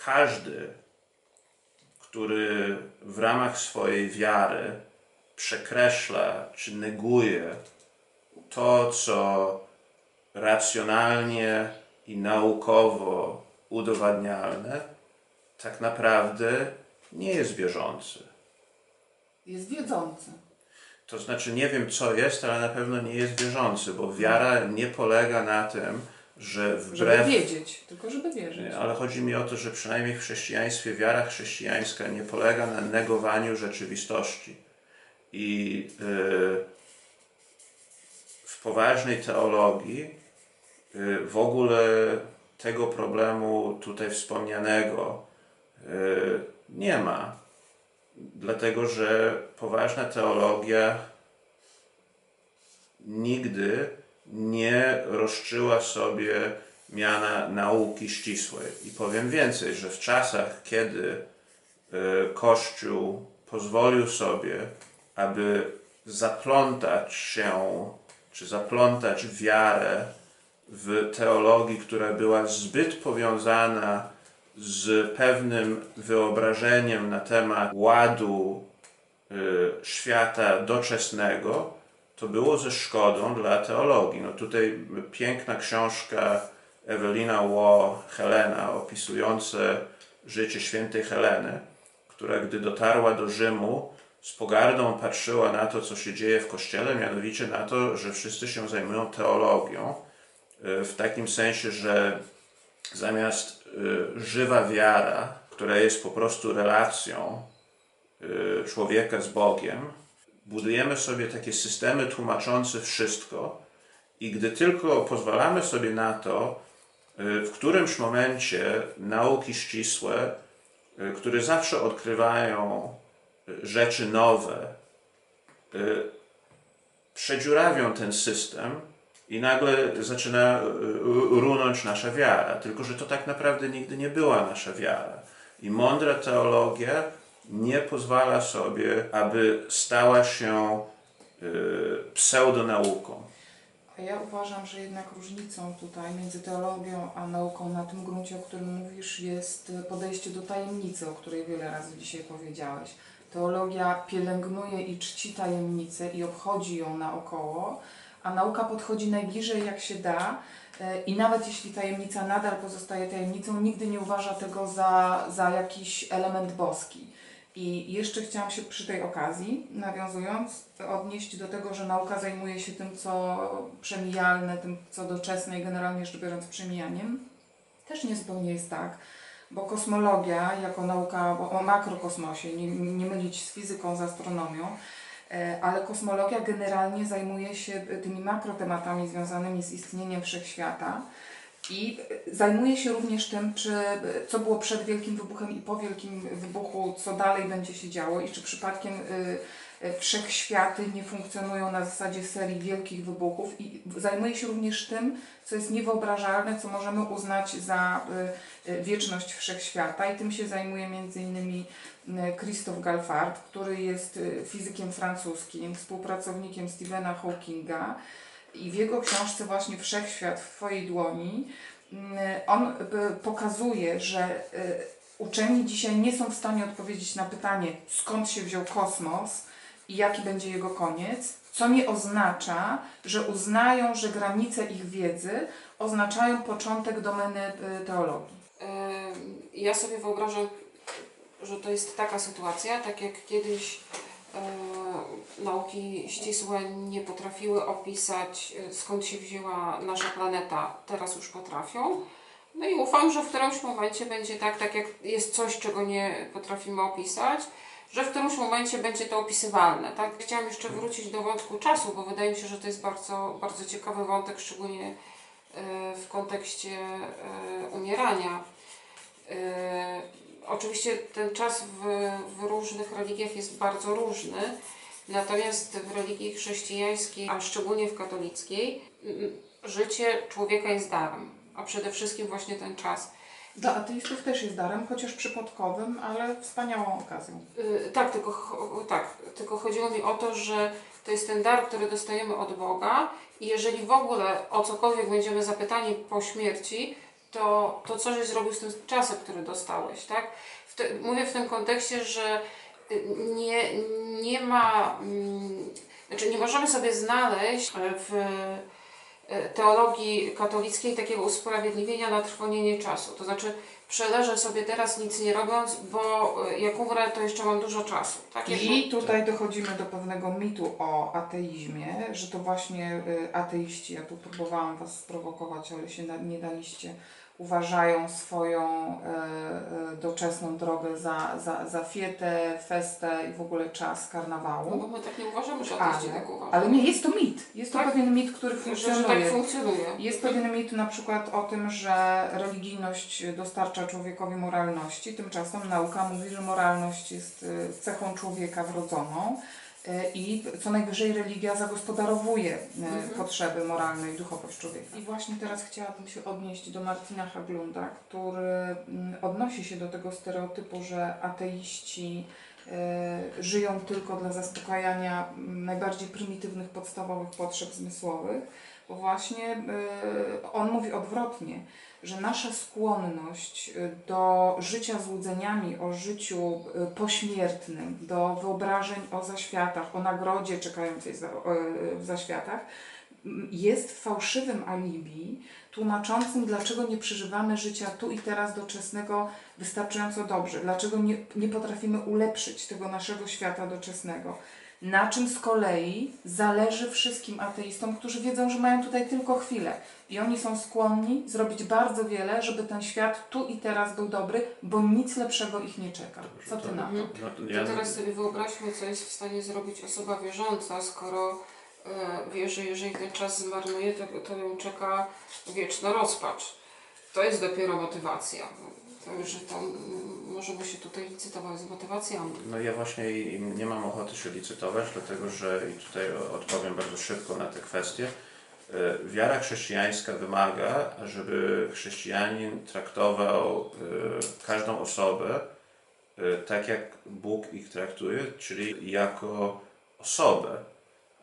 każdy, który w ramach swojej wiary przekreśla czy neguje to, co racjonalnie i naukowo udowadnialne, tak naprawdę nie jest wierzący. jest wiedzący. To znaczy nie wiem co jest, ale na pewno nie jest wierzący, bo wiara nie polega na tym, że Żeby wiedzieć, tylko żeby wierzyć. Ale chodzi mi o to, że przynajmniej w chrześcijaństwie wiara chrześcijańska nie polega na negowaniu rzeczywistości. I w poważnej teologii w ogóle tego problemu tutaj wspomnianego nie ma. Dlatego, że poważna teologia nigdy nie rozczyła sobie miana nauki ścisłej. I powiem więcej, że w czasach, kiedy Kościół pozwolił sobie, aby zaplątać się, czy zaplątać wiarę w teologii, która była zbyt powiązana z pewnym wyobrażeniem na temat ładu świata doczesnego, to było ze szkodą dla teologii. No tutaj piękna książka Ewelina Waugh, Helena, opisujące życie świętej Heleny, która gdy dotarła do Rzymu, z pogardą patrzyła na to, co się dzieje w Kościele, mianowicie na to, że wszyscy się zajmują teologią, w takim sensie, że zamiast żywa wiara, która jest po prostu relacją człowieka z Bogiem, budujemy sobie takie systemy tłumaczące wszystko i gdy tylko pozwalamy sobie na to, w którymś momencie nauki ścisłe, które zawsze odkrywają rzeczy nowe, przedziurawią ten system i nagle zaczyna runąć nasza wiara. Tylko że to tak naprawdę nigdy nie była nasza wiara. I mądra teologia nie pozwala sobie, aby stała się pseudonauką. A ja uważam, że jednak różnicą tutaj między teologią a nauką na tym gruncie, o którym mówisz, jest podejście do tajemnicy, o której wiele razy dzisiaj powiedziałeś. Teologia pielęgnuje i czci tajemnicę i obchodzi ją naokoło, a nauka podchodzi najbliżej jak się da i nawet jeśli tajemnica nadal pozostaje tajemnicą, nigdy nie uważa tego za jakiś element boski. I jeszcze chciałam się przy tej okazji, nawiązując, odnieść do tego, że nauka zajmuje się tym, co przemijalne, tym, co doczesne i generalnie rzecz biorąc przemijaniem. Też niezupełnie jest tak, bo kosmologia jako nauka o makrokosmosie, nie mylić z fizyką, z astronomią, ale kosmologia generalnie zajmuje się tymi makrotematami związanymi z istnieniem wszechświata i zajmuje się również tym, co było przed Wielkim Wybuchem i po Wielkim Wybuchu, co dalej będzie się działo i czy przypadkiem wszechświaty nie funkcjonują na zasadzie serii wielkich wybuchów i zajmuje się również tym, co jest niewyobrażalne, co możemy uznać za wieczność wszechświata i tym się zajmuje m.in. Christophe Galfard, który jest fizykiem francuskim, współpracownikiem Stephena Hawkinga i w jego książce właśnie Wszechświat w Twojej dłoni on pokazuje, że uczeni dzisiaj nie są w stanie odpowiedzieć na pytanie, skąd się wziął kosmos i jaki będzie jego koniec, co nie oznacza, że uznają, że granice ich wiedzy oznaczają początek domeny teologii. Ja sobie wyobrażam, że to jest taka sytuacja, tak jak kiedyś nauki ścisłe nie potrafiły opisać, skąd się wzięła nasza planeta, teraz już potrafią. No i ufam, że w którymś momencie będzie tak jak jest coś, czego nie potrafimy opisać, że w którymś momencie będzie to opisywalne. Tak? Chciałam jeszcze wrócić do wątku czasu, bo wydaje mi się, że to jest bardzo, bardzo ciekawy wątek, szczególnie w kontekście umierania. Oczywiście ten czas w różnych religiach jest bardzo różny, natomiast w religii chrześcijańskiej, a szczególnie w katolickiej, życie człowieka jest darem, a przede wszystkim właśnie ten czas. Dla ateistów też jest darem, chociaż przypadkowym, ale wspaniałą okazją. Tylko chodziło mi o to, że to jest ten dar, który dostajemy od Boga i jeżeli w ogóle o cokolwiek będziemy zapytani po śmierci, to co żeś zrobił z tym czasem, który dostałeś, tak? Mówię w tym kontekście, że nie ma, nie możemy sobie znaleźć w teologii katolickiej takiego usprawiedliwienia na trwonienie czasu. To znaczy przeleżę sobie teraz nic nie robiąc, bo jak umrę, to jeszcze mam dużo czasu. Tak? I tutaj dochodzimy do pewnego mitu o ateizmie, że to właśnie ateiści, ja tu próbowałam Was sprowokować, ale się nie daliście, uważają swoją doczesną drogę za fietę, festę i w ogóle czas karnawału. No bo my tak nie uważamy, że ateiści tak uważają. Ale nie, jest to mit. Jest to Tak? pewien mit, który Że funkcjonuje. tak funkcjonuje. Jest pewien mit na przykład o tym, że religijność dostarcza człowiekowi moralności, tymczasem nauka mówi, że moralność jest cechą człowieka wrodzoną i co najwyżej religia zagospodarowuje potrzeby moralne i duchowość człowieka. I właśnie teraz chciałabym się odnieść do Martina Haglunda, który odnosi się do tego stereotypu, że ateiści żyją tylko dla zaspokajania najbardziej prymitywnych, podstawowych potrzeb zmysłowych, bo właśnie on mówi odwrotnie, że nasza skłonność do życia złudzeniami o życiu pośmiertnym, do wyobrażeń o zaświatach, o nagrodzie czekającej w zaświatach, jest fałszywym alibi tłumaczącym, dlaczego nie przeżywamy życia tu i teraz doczesnego wystarczająco dobrze, dlaczego nie potrafimy ulepszyć tego naszego świata doczesnego. Na czym z kolei zależy wszystkim ateistom, którzy wiedzą, że mają tutaj tylko chwilę. I oni są skłonni zrobić bardzo wiele, żeby ten świat tu i teraz był dobry, bo nic lepszego ich nie czeka. Co Ty na to? To teraz sobie wyobraźmy, co jest w stanie zrobić osoba wierząca, skoro wie, że jeżeli ten czas zmarnuje, to ją czeka wieczna rozpacz. To jest dopiero motywacja. Także tam możemy się tutaj licytować z motywacjami. No ja właśnie nie mam ochoty się licytować, dlatego że, i tutaj odpowiem bardzo szybko na te kwestie, wiara chrześcijańska wymaga, żeby chrześcijanin traktował każdą osobę tak, jak Bóg ich traktuje, czyli jako osobę,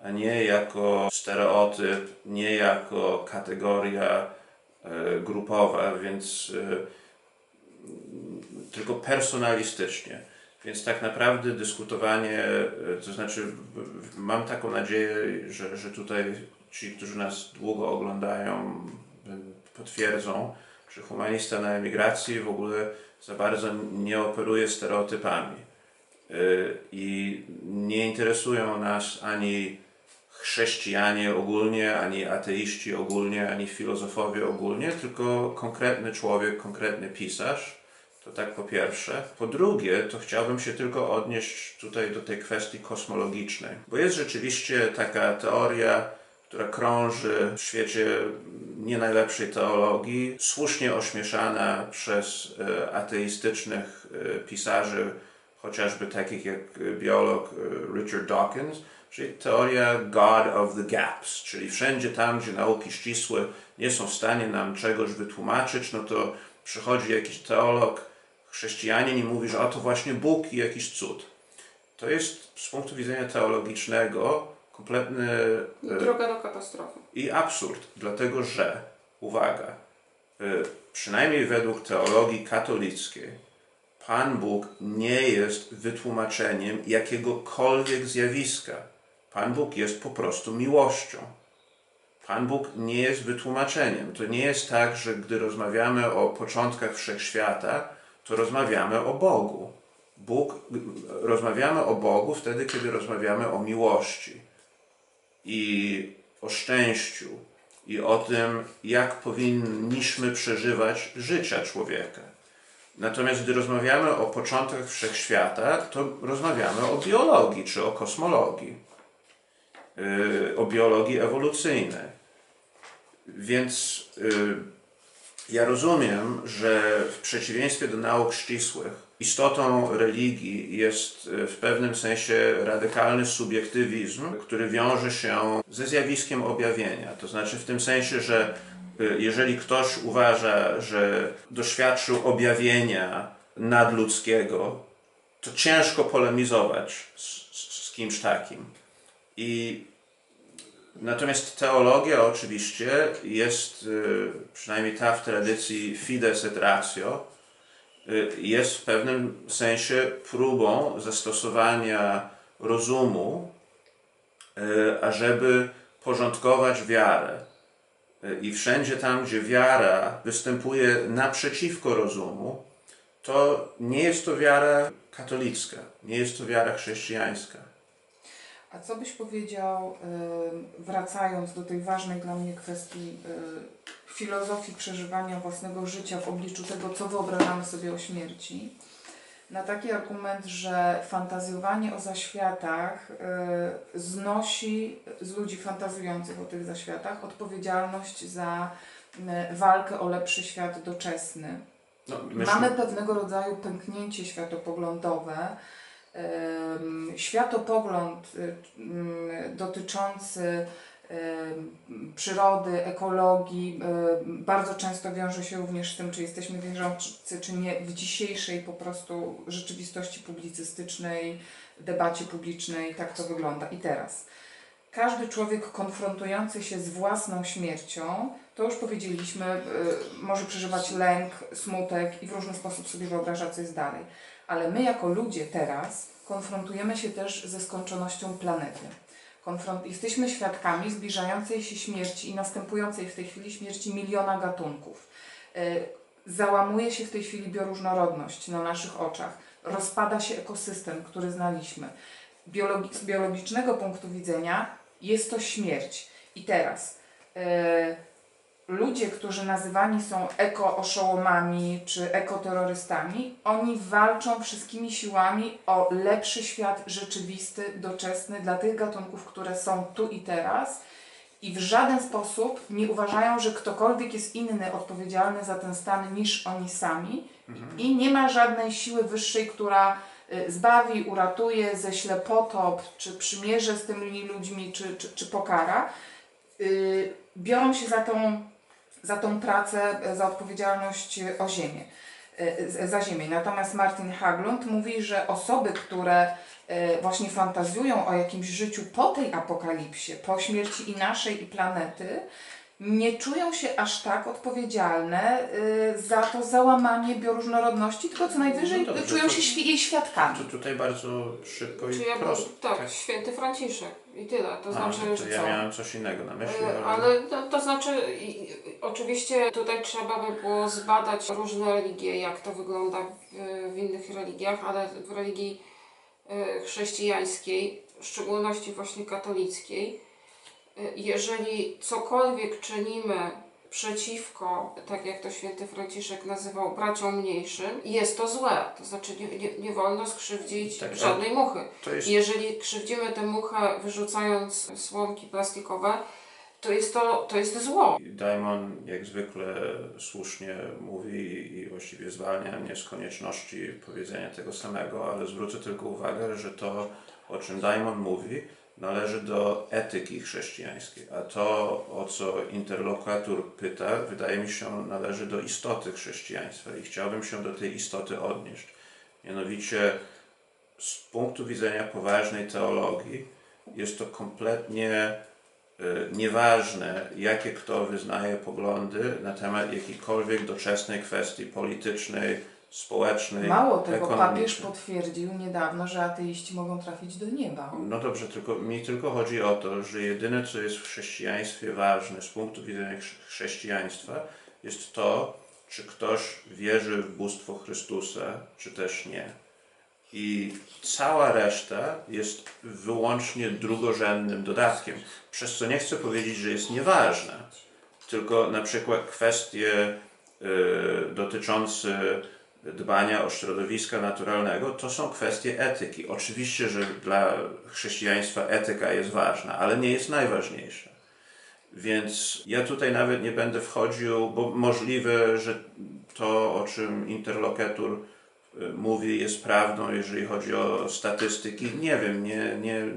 a nie jako stereotyp, nie jako kategoria grupowa, więc tylko personalistycznie. Więc tak naprawdę dyskutowanie, to znaczy mam taką nadzieję, że tutaj ci, którzy nas długo oglądają, potwierdzą, że humanista na emigracji w ogóle za bardzo nie operuje stereotypami. I nie interesują nas ani chrześcijanie ogólnie, ani ateiści ogólnie, ani filozofowie ogólnie, tylko konkretny człowiek, konkretny pisarz. To tak po pierwsze. Po drugie, to chciałbym się tylko odnieść tutaj do tej kwestii kosmologicznej. Bo jest rzeczywiście taka teoria, która krąży w świecie nie najlepszej teologii, słusznie ośmieszana przez ateistycznych pisarzy, chociażby takich jak biolog Richard Dawkins, czyli teoria God of the Gaps, czyli wszędzie tam, gdzie nauki ścisłe nie są w stanie nam czegoś wytłumaczyć, no to przychodzi jakiś teolog, chrześcijanin i mówi, że to właśnie Bóg i jakiś cud. To jest z punktu widzenia teologicznego kompletny droga do katastrofy. I absurd, dlatego że, uwaga, przynajmniej według teologii katolickiej, Pan Bóg nie jest wytłumaczeniem jakiegokolwiek zjawiska. Pan Bóg jest po prostu miłością. Pan Bóg nie jest wytłumaczeniem. To nie jest tak, że gdy rozmawiamy o początkach wszechświata, to rozmawiamy o Bogu. Rozmawiamy o Bogu wtedy, kiedy rozmawiamy o miłości i o szczęściu i o tym, jak powinniśmy przeżywać życia człowieka. Natomiast gdy rozmawiamy o początkach wszechświata, to rozmawiamy o biologii czy o kosmologii, o biologii ewolucyjnej. Więc ja rozumiem, że w przeciwieństwie do nauk ścisłych, istotą religii jest w pewnym sensie radykalny subiektywizm, który wiąże się ze zjawiskiem objawienia. To znaczy w tym sensie, że jeżeli ktoś uważa, że doświadczył objawienia nadludzkiego, to ciężko polemizować z kimś takim. Natomiast teologia oczywiście jest, przynajmniej ta w tradycji fides et ratio, jest w pewnym sensie próbą zastosowania rozumu, ażeby porządkować wiarę. I wszędzie tam, gdzie wiara występuje naprzeciwko rozumu, to nie jest to wiara katolicka, nie jest to wiara chrześcijańska. A co byś powiedział, wracając do tej ważnej dla mnie kwestii filozofii przeżywania własnego życia w obliczu tego, co wyobrażamy sobie o śmierci, na taki argument, że fantazjowanie o zaświatach znosi z ludzi fantazjujących o tych zaświatach odpowiedzialność za walkę o lepszy świat doczesny. No, Mamy pewnego rodzaju pęknięcie światopoglądowe. Światopogląd dotyczący przyrody, ekologii bardzo często wiąże się również z tym, czy jesteśmy wierzący, czy nie w dzisiejszej po prostu rzeczywistości publicystycznej, debacie publicznej. Tak to wygląda. I teraz każdy człowiek konfrontujący się z własną śmiercią, to już powiedzieliśmy, może przeżywać lęk, smutek i w różny sposób sobie wyobrażać, co jest dalej. Ale my jako ludzie teraz konfrontujemy się też ze skończonością planety. Jesteśmy świadkami zbliżającej się śmierci i następującej w tej chwili śmierci miliona gatunków. Załamuje się w tej chwili bioróżnorodność na naszych oczach. Rozpada się ekosystem, który znaliśmy. Z biologicznego punktu widzenia jest to śmierć. I teraz ludzie, którzy nazywani są eko-oszołomami czy ekoterrorystami, oni walczą wszystkimi siłami o lepszy świat rzeczywisty, doczesny dla tych gatunków, które są tu i teraz i w żaden sposób nie uważają, że ktokolwiek jest inny odpowiedzialny za ten stan niż oni sami i nie ma żadnej siły wyższej, która zbawi, uratuje, ześle potop, czy przymierze z tymi ludźmi, czy pokara. Biorą się za tą pracę, za odpowiedzialność o ziemię, za ziemię. Natomiast Martin Haglund mówi, że osoby, które właśnie fantazjują o jakimś życiu po tej apokalipsie, po śmierci i naszej, i planety, nie czują się aż tak odpowiedzialne za to załamanie bioróżnorodności, tylko co najwyżej czują się jej świadkami. To tutaj bardzo szybko i prosto. Tak, święty Franciszek i tyle. To znaczy, to że ja co? miałem coś innego na myśli. Ale to znaczy, oczywiście tutaj trzeba by było zbadać różne religie, jak to wygląda w innych religiach, ale w religii chrześcijańskiej, w szczególności właśnie katolickiej, jeżeli cokolwiek czynimy przeciwko, tak jak to święty Franciszek nazywał, braciom mniejszym, jest to złe. To znaczy nie wolno skrzywdzić żadnej muchy. Jeżeli krzywdzimy tę muchę wyrzucając słomki plastikowe, to jest zło. Daimon jak zwykle słusznie mówi i właściwie zwalnia mnie z konieczności powiedzenia tego samego, ale zwrócę tylko uwagę, że to, o czym Daimon mówi, należy do etyki chrześcijańskiej, a to, o co interlokutor pyta, wydaje mi się, należy do istoty chrześcijaństwa i chciałbym się do tej istoty odnieść. Mianowicie z punktu widzenia poważnej teologii jest to kompletnie nieważne, jakie kto wyznaje poglądy na temat jakiejkolwiek doczesnej kwestii politycznej, społecznej, Mało tego, ekonomicznej. papież potwierdził niedawno, że ateiści mogą trafić do nieba. No dobrze, mi tylko chodzi o to, że jedyne, co jest w chrześcijaństwie ważne z punktu widzenia chrześcijaństwa, jest to, czy ktoś wierzy w bóstwo Chrystusa, czy też nie. I cała reszta jest wyłącznie drugorzędnym dodatkiem, przez co nie chcę powiedzieć, że jest nieważne, tylko na przykład kwestie dotyczące dbania o środowiska naturalnego, to są kwestie etyki. Oczywiście, że dla chrześcijaństwa etyka jest ważna, ale nie jest najważniejsza. Więc ja tutaj nawet nie będę wchodził, bo możliwe, że to, o czym interlokutor mówi, jest prawdą, jeżeli chodzi o statystyki. Nie wiem,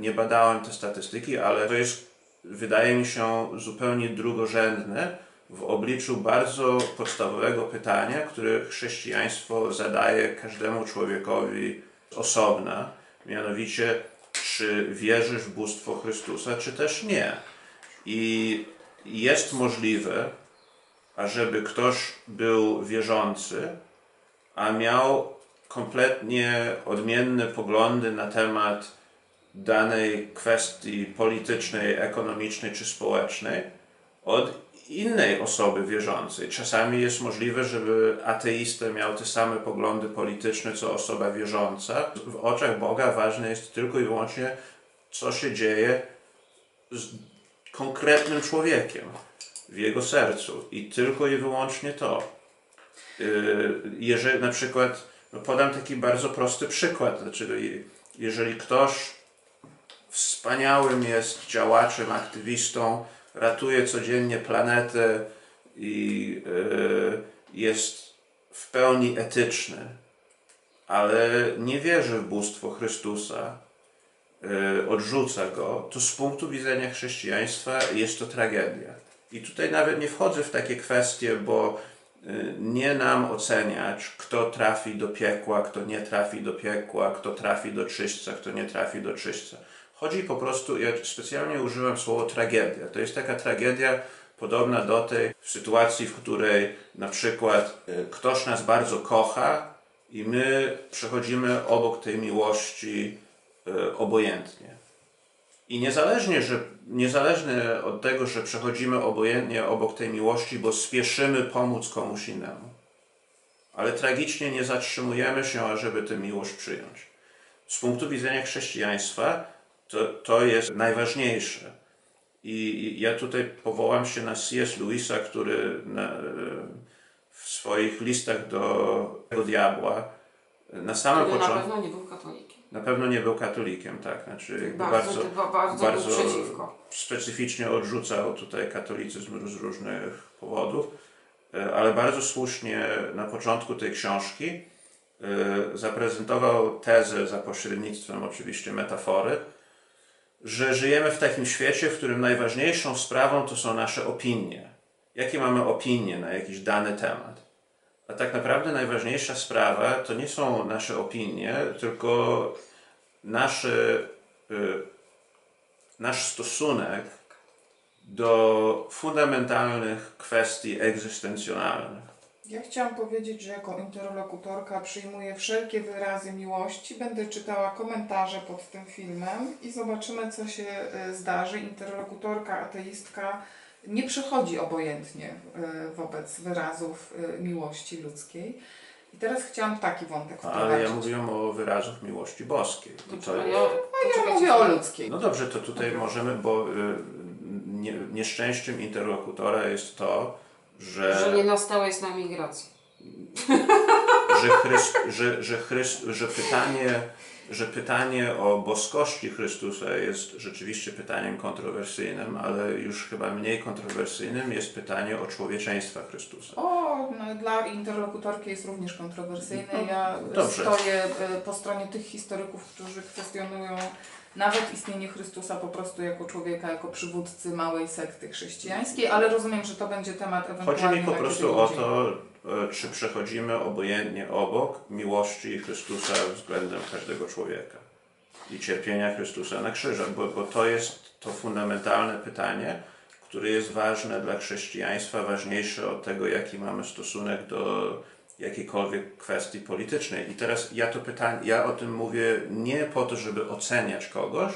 nie badałem te statystyki, ale to jest, wydaje mi się, zupełnie drugorzędne w obliczu bardzo podstawowego pytania, które chrześcijaństwo zadaje każdemu człowiekowi osobna, mianowicie, czy wierzysz w bóstwo Chrystusa, czy też nie. I jest możliwe, ażeby ktoś był wierzący, a miał kompletnie odmienne poglądy na temat danej kwestii politycznej, ekonomicznej czy społecznej od innej osoby wierzącej. Czasami jest możliwe, żeby ateista miał te same poglądy polityczne, co osoba wierząca. W oczach Boga ważne jest tylko i wyłącznie, co się dzieje z konkretnym człowiekiem w jego sercu. I tylko i wyłącznie to. Jeżeli na przykład, podam taki bardzo prosty przykład, znaczy, jeżeli ktoś wspaniałym jest działaczem, aktywistą, ratuje codziennie planetę i jest w pełni etyczny, ale nie wierzy w bóstwo Chrystusa, odrzuca go, to z punktu widzenia chrześcijaństwa jest to tragedia. I tutaj nawet nie wchodzę w takie kwestie, bo nie nam oceniać, kto trafi do piekła, kto nie trafi do piekła, kto trafi do czyśćca, kto nie trafi do czyśćca. Chodzi po prostu, ja specjalnie użyłem słowa tragedia. To jest taka tragedia podobna do tej sytuacji, w której na przykład ktoś nas bardzo kocha i my przechodzimy obok tej miłości obojętnie. I niezależnie od tego, że przechodzimy obojętnie obok tej miłości, bo spieszymy pomóc komuś innemu. Ale tragicznie nie zatrzymujemy się, ażeby tę miłość przyjąć. Z punktu widzenia chrześcijaństwa to jest najważniejsze. I ja tutaj powołam się na C.S. Lewisa, który w swoich listach do diabła na samym początku... Na pewno nie był katolikiem. Na pewno nie był katolikiem, tak. Znaczy Bardzo był przeciwko. Specyficznie odrzucał tutaj katolicyzm z różnych powodów, ale bardzo słusznie na początku tej książki zaprezentował tezę za pośrednictwem oczywiście metafory, że żyjemy w takim świecie, w którym najważniejszą sprawą to są nasze opinie. Jakie mamy opinie na jakiś dany temat? A tak naprawdę najważniejsza sprawa to nie są nasze opinie, tylko nasz stosunek do fundamentalnych kwestii egzystencjonalnych. Ja chciałam powiedzieć, że jako interlokutorka przyjmuję wszelkie wyrazy miłości. Będę czytała komentarze pod tym filmem i zobaczymy, co się zdarzy. Interlokutorka, ateistka nie przechodzi obojętnie wobec wyrazów miłości ludzkiej. I teraz chciałam taki wątek wprowadzić. Ale ja mówiłem o wyrazach miłości boskiej. Ja mówię o ludzkiej. No dobrze, to tutaj możemy, bo nieszczęściem interlokutora jest to, że nie nastała jest na migracji. że pytanie o boskości Chrystusa jest rzeczywiście pytaniem kontrowersyjnym, ale już chyba mniej kontrowersyjnym jest pytanie o człowieczeństwa Chrystusa. No, dla interlokutorki jest również kontrowersyjne. Ja stoję po stronie tych historyków, którzy kwestionują nawet istnienie Chrystusa po prostu jako człowieka, jako przywódcy małej sekty chrześcijańskiej, ale rozumiem, że to będzie temat ewentualnie. Chodzi mi po prostu o to, czy przechodzimy obojętnie obok miłości Chrystusa względem każdego człowieka i cierpienia Chrystusa na krzyżu, bo to jest to fundamentalne pytanie, które jest ważne dla chrześcijaństwa, ważniejsze od tego, jaki mamy stosunek do jakiejkolwiek kwestii politycznej. I teraz ja o tym mówię nie po to, żeby oceniać kogoś,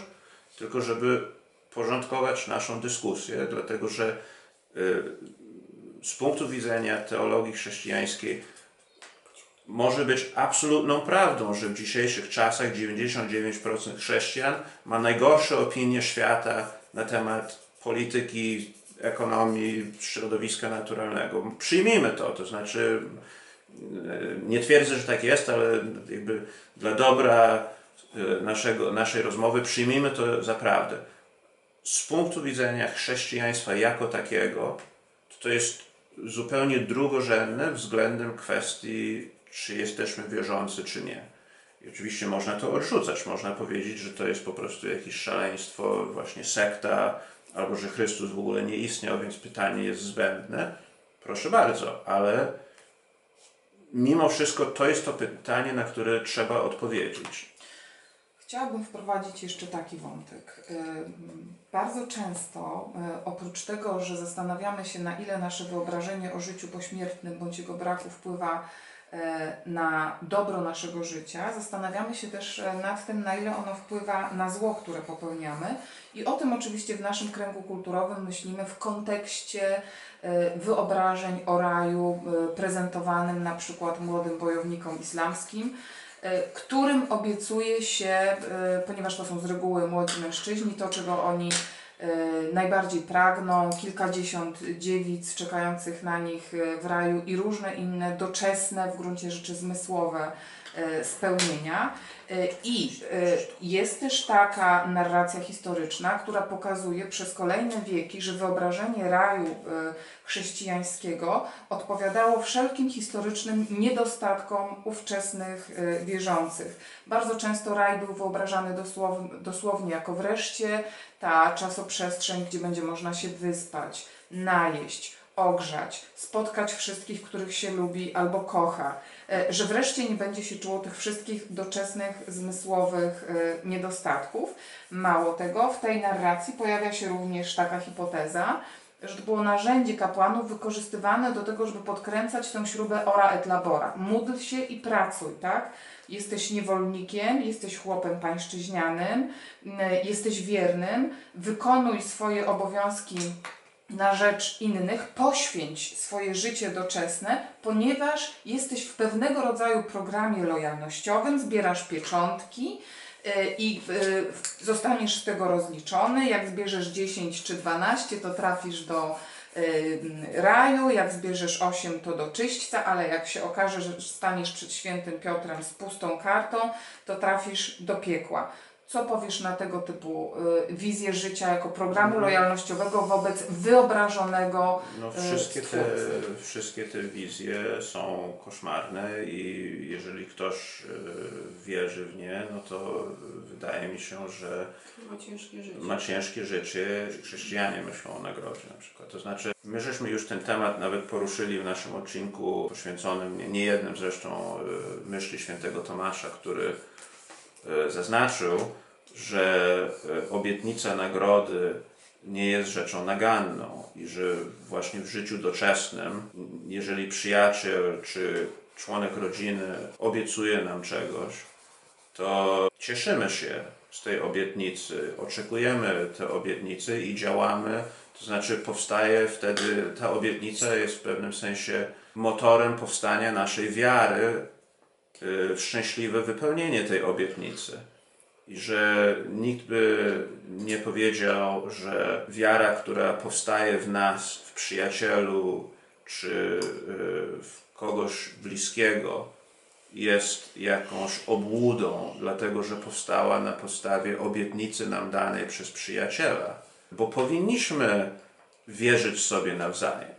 tylko żeby porządkować naszą dyskusję, dlatego że z punktu widzenia teologii chrześcijańskiej może być absolutną prawdą, że w dzisiejszych czasach 99% chrześcijan ma najgorsze opinie świata na temat polityki, ekonomii, środowiska naturalnego. Przyjmijmy to znaczy nie twierdzę, że tak jest, ale jakby dla dobra naszej rozmowy przyjmijmy to za prawdę. Z punktu widzenia chrześcijaństwa jako takiego, to jest zupełnie drugorzędne względem kwestii, czy jesteśmy wierzący, czy nie. I oczywiście można to odrzucać, można powiedzieć, że to jest po prostu jakieś szaleństwo, właśnie sekta, albo że Chrystus w ogóle nie istniał, więc pytanie jest zbędne. Proszę bardzo, ale mimo wszystko to jest to pytanie, na które trzeba odpowiedzieć. Chciałabym wprowadzić jeszcze taki wątek. Bardzo często, oprócz tego, że zastanawiamy się, na ile nasze wyobrażenie o życiu pośmiertnym bądź jego braku wpływa na dobro naszego życia, zastanawiamy się też nad tym, na ile ono wpływa na zło, które popełniamy. I o tym oczywiście w naszym kręgu kulturowym myślimy w kontekście wyobrażeń o raju prezentowanym na przykład młodym bojownikom islamskim, którym obiecuje się, ponieważ to są z reguły młodzi mężczyźni, to czego oni najbardziej pragną, kilkadziesiąt dziewic czekających na nich w raju i różne inne doczesne, w gruncie rzeczy zmysłowe spełnienia. I jest też taka narracja historyczna, która pokazuje przez kolejne wieki, że wyobrażenie raju chrześcijańskiego odpowiadało wszelkim historycznym niedostatkom ówczesnych wierzących. Bardzo często raj był wyobrażany dosłownie jako wreszcie ta czasoprzestrzeń, gdzie będzie można się wyspać, najeść, ogrzać, spotkać wszystkich, których się lubi albo kocha, że wreszcie nie będzie się czuło tych wszystkich doczesnych, zmysłowych niedostatków. Mało tego, w tej narracji pojawia się również taka hipoteza, że to było narzędzie kapłanów wykorzystywane do tego, żeby podkręcać tę śrubę ora et labora. Módl się i pracuj, tak? Jesteś niewolnikiem, jesteś chłopem pańszczyźnianym, jesteś wiernym, wykonuj swoje obowiązki na rzecz innych, poświęć swoje życie doczesne, ponieważ jesteś w pewnego rodzaju programie lojalnościowym, zbierasz pieczątki i zostaniesz z tego rozliczony. Jak zbierzesz 10 czy 12, to trafisz do raju, jak zbierzesz 8, to do czyśćca, ale jak się okaże, że staniesz przed świętym Piotrem z pustą kartą, to trafisz do piekła. Co powiesz na tego typu wizję życia jako programu lojalnościowego wobec wyobrażonego wszystkie te wizje są koszmarne i jeżeli ktoś wierzy w nie, no to wydaje mi się, że ma ciężkie życie. Chrześcijanie myślą o nagrodzie na przykład. To znaczy, my żeśmy już ten temat nawet poruszyli w naszym odcinku poświęconym niejednym zresztą myśli świętego Tomasza, który zaznaczył, że obietnica nagrody nie jest rzeczą naganną i że właśnie w życiu doczesnym, jeżeli przyjaciel czy członek rodziny obiecuje nam czegoś, to cieszymy się z tej obietnicy, oczekujemy tej obietnicy i działamy. To znaczy powstaje wtedy, ta obietnica jest w pewnym sensie motorem powstania naszej wiary w szczęśliwe wypełnienie tej obietnicy. I że nikt by nie powiedział, że wiara, która powstaje w nas, w przyjacielu czy w kogoś bliskiego, jest jakąś obłudą, dlatego że powstała na podstawie obietnicy nam danej przez przyjaciela. Bo powinniśmy wierzyć sobie nawzajem.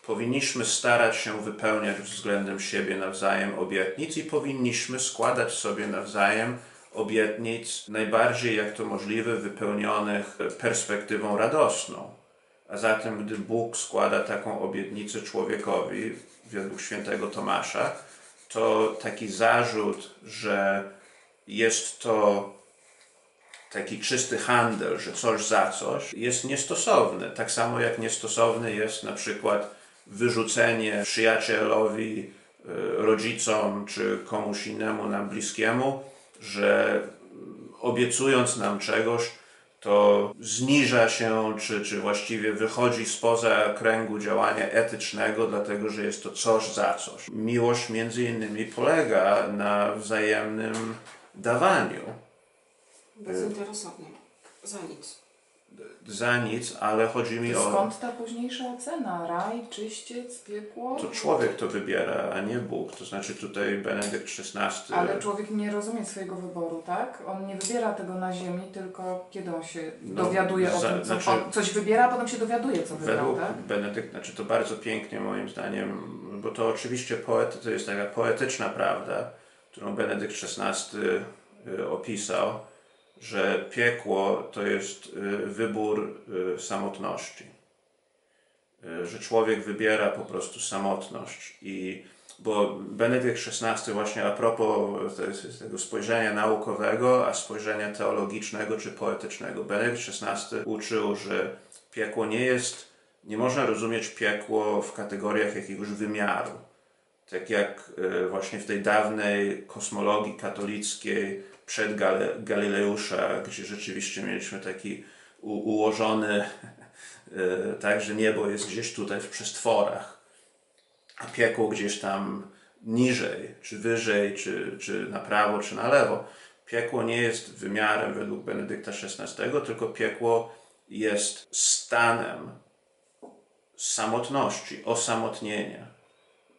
Powinniśmy starać się wypełniać względem siebie nawzajem obietnic i powinniśmy składać sobie nawzajem obietnic najbardziej jak to możliwe wypełnionych perspektywą radosną. A zatem gdy Bóg składa taką obietnicę człowiekowi według świętego Tomasza, to taki zarzut, że jest to taki czysty handel, że coś za coś, jest niestosowny. Tak samo jak niestosowny jest na przykład wyrzucenie przyjacielowi, rodzicom czy komuś innemu nam bliskiemu, że obiecując nam czegoś, to zniża się, czy właściwie wychodzi spoza kręgu działania etycznego, dlatego że jest to coś za coś. Miłość między innymi polega na wzajemnym dawaniu. Bezinteresownie. Za nic. Za nic, ale chodzi mi o... Skąd ta późniejsza ocena? Raj, czyściec, piekło? To człowiek to wybiera, a nie Bóg. To znaczy tutaj Benedykt XVI... Ale człowiek nie rozumie swojego wyboru, tak? On nie wybiera tego na ziemi, tylko kiedy on się dowiaduje o tym, co on coś wybiera, a potem się dowiaduje, co wybrał, tak? Benedykt, znaczy to bardzo pięknie moim zdaniem, bo to oczywiście to jest taka poetyczna prawda, którą Benedykt XVI opisał, że piekło to jest wybór samotności. Że człowiek wybiera po prostu samotność. Bo Benedykt XVI właśnie a propos tego spojrzenia naukowego, a spojrzenia teologicznego czy poetycznego. Benedykt XVI uczył, że piekło nie można rozumieć piekło w kategoriach jakiegoś wymiaru. Tak jak właśnie w tej dawnej kosmologii katolickiej przed Galileusza, gdzie rzeczywiście mieliśmy taki ułożony tak, że niebo jest gdzieś tutaj w przestworach, a piekło gdzieś tam niżej, czy wyżej, czy na prawo, czy na lewo. Piekło nie jest wymiarem według Benedykta XVI, tylko piekło jest stanem samotności, osamotnienia.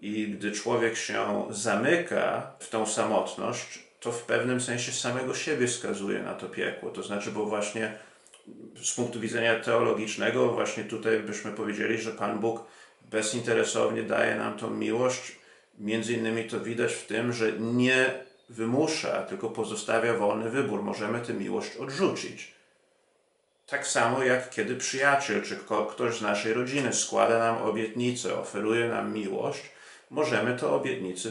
I gdy człowiek się zamyka w tą samotność, to w pewnym sensie samego siebie skazuje na to piekło. To znaczy, bo właśnie z punktu widzenia teologicznego, właśnie tutaj byśmy powiedzieli, że Pan Bóg bezinteresownie daje nam tą miłość. Między innymi to widać w tym, że nie wymusza, tylko pozostawia wolny wybór. Możemy tę miłość odrzucić. Tak samo jak kiedy przyjaciel czy ktoś z naszej rodziny składa nam obietnicę, oferuje nam miłość, możemy tę obietnicę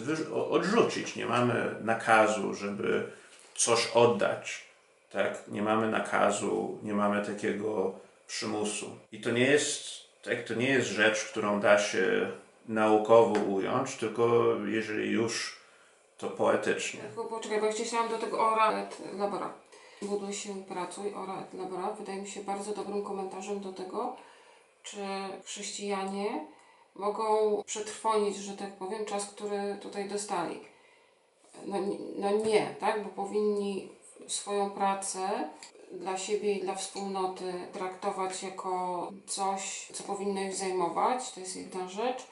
odrzucić. Nie mamy nakazu, żeby coś oddać. Tak? Nie mamy nakazu, nie mamy takiego przymusu. I to nie jest rzecz, którą da się naukowo ująć, tylko jeżeli już, to poetycznie. Tylko poczekaj, bo jeszcze chciałam do tego ora et labora. Buduj się, pracuj, ora et labora. Wydaje mi się bardzo dobrym komentarzem do tego, czy chrześcijanie mogą przetrwonić, że tak powiem, czas, który tutaj dostali. No nie, tak? Bo powinni swoją pracę dla siebie i dla wspólnoty traktować jako coś, co powinno ich zajmować. To jest jedna rzecz.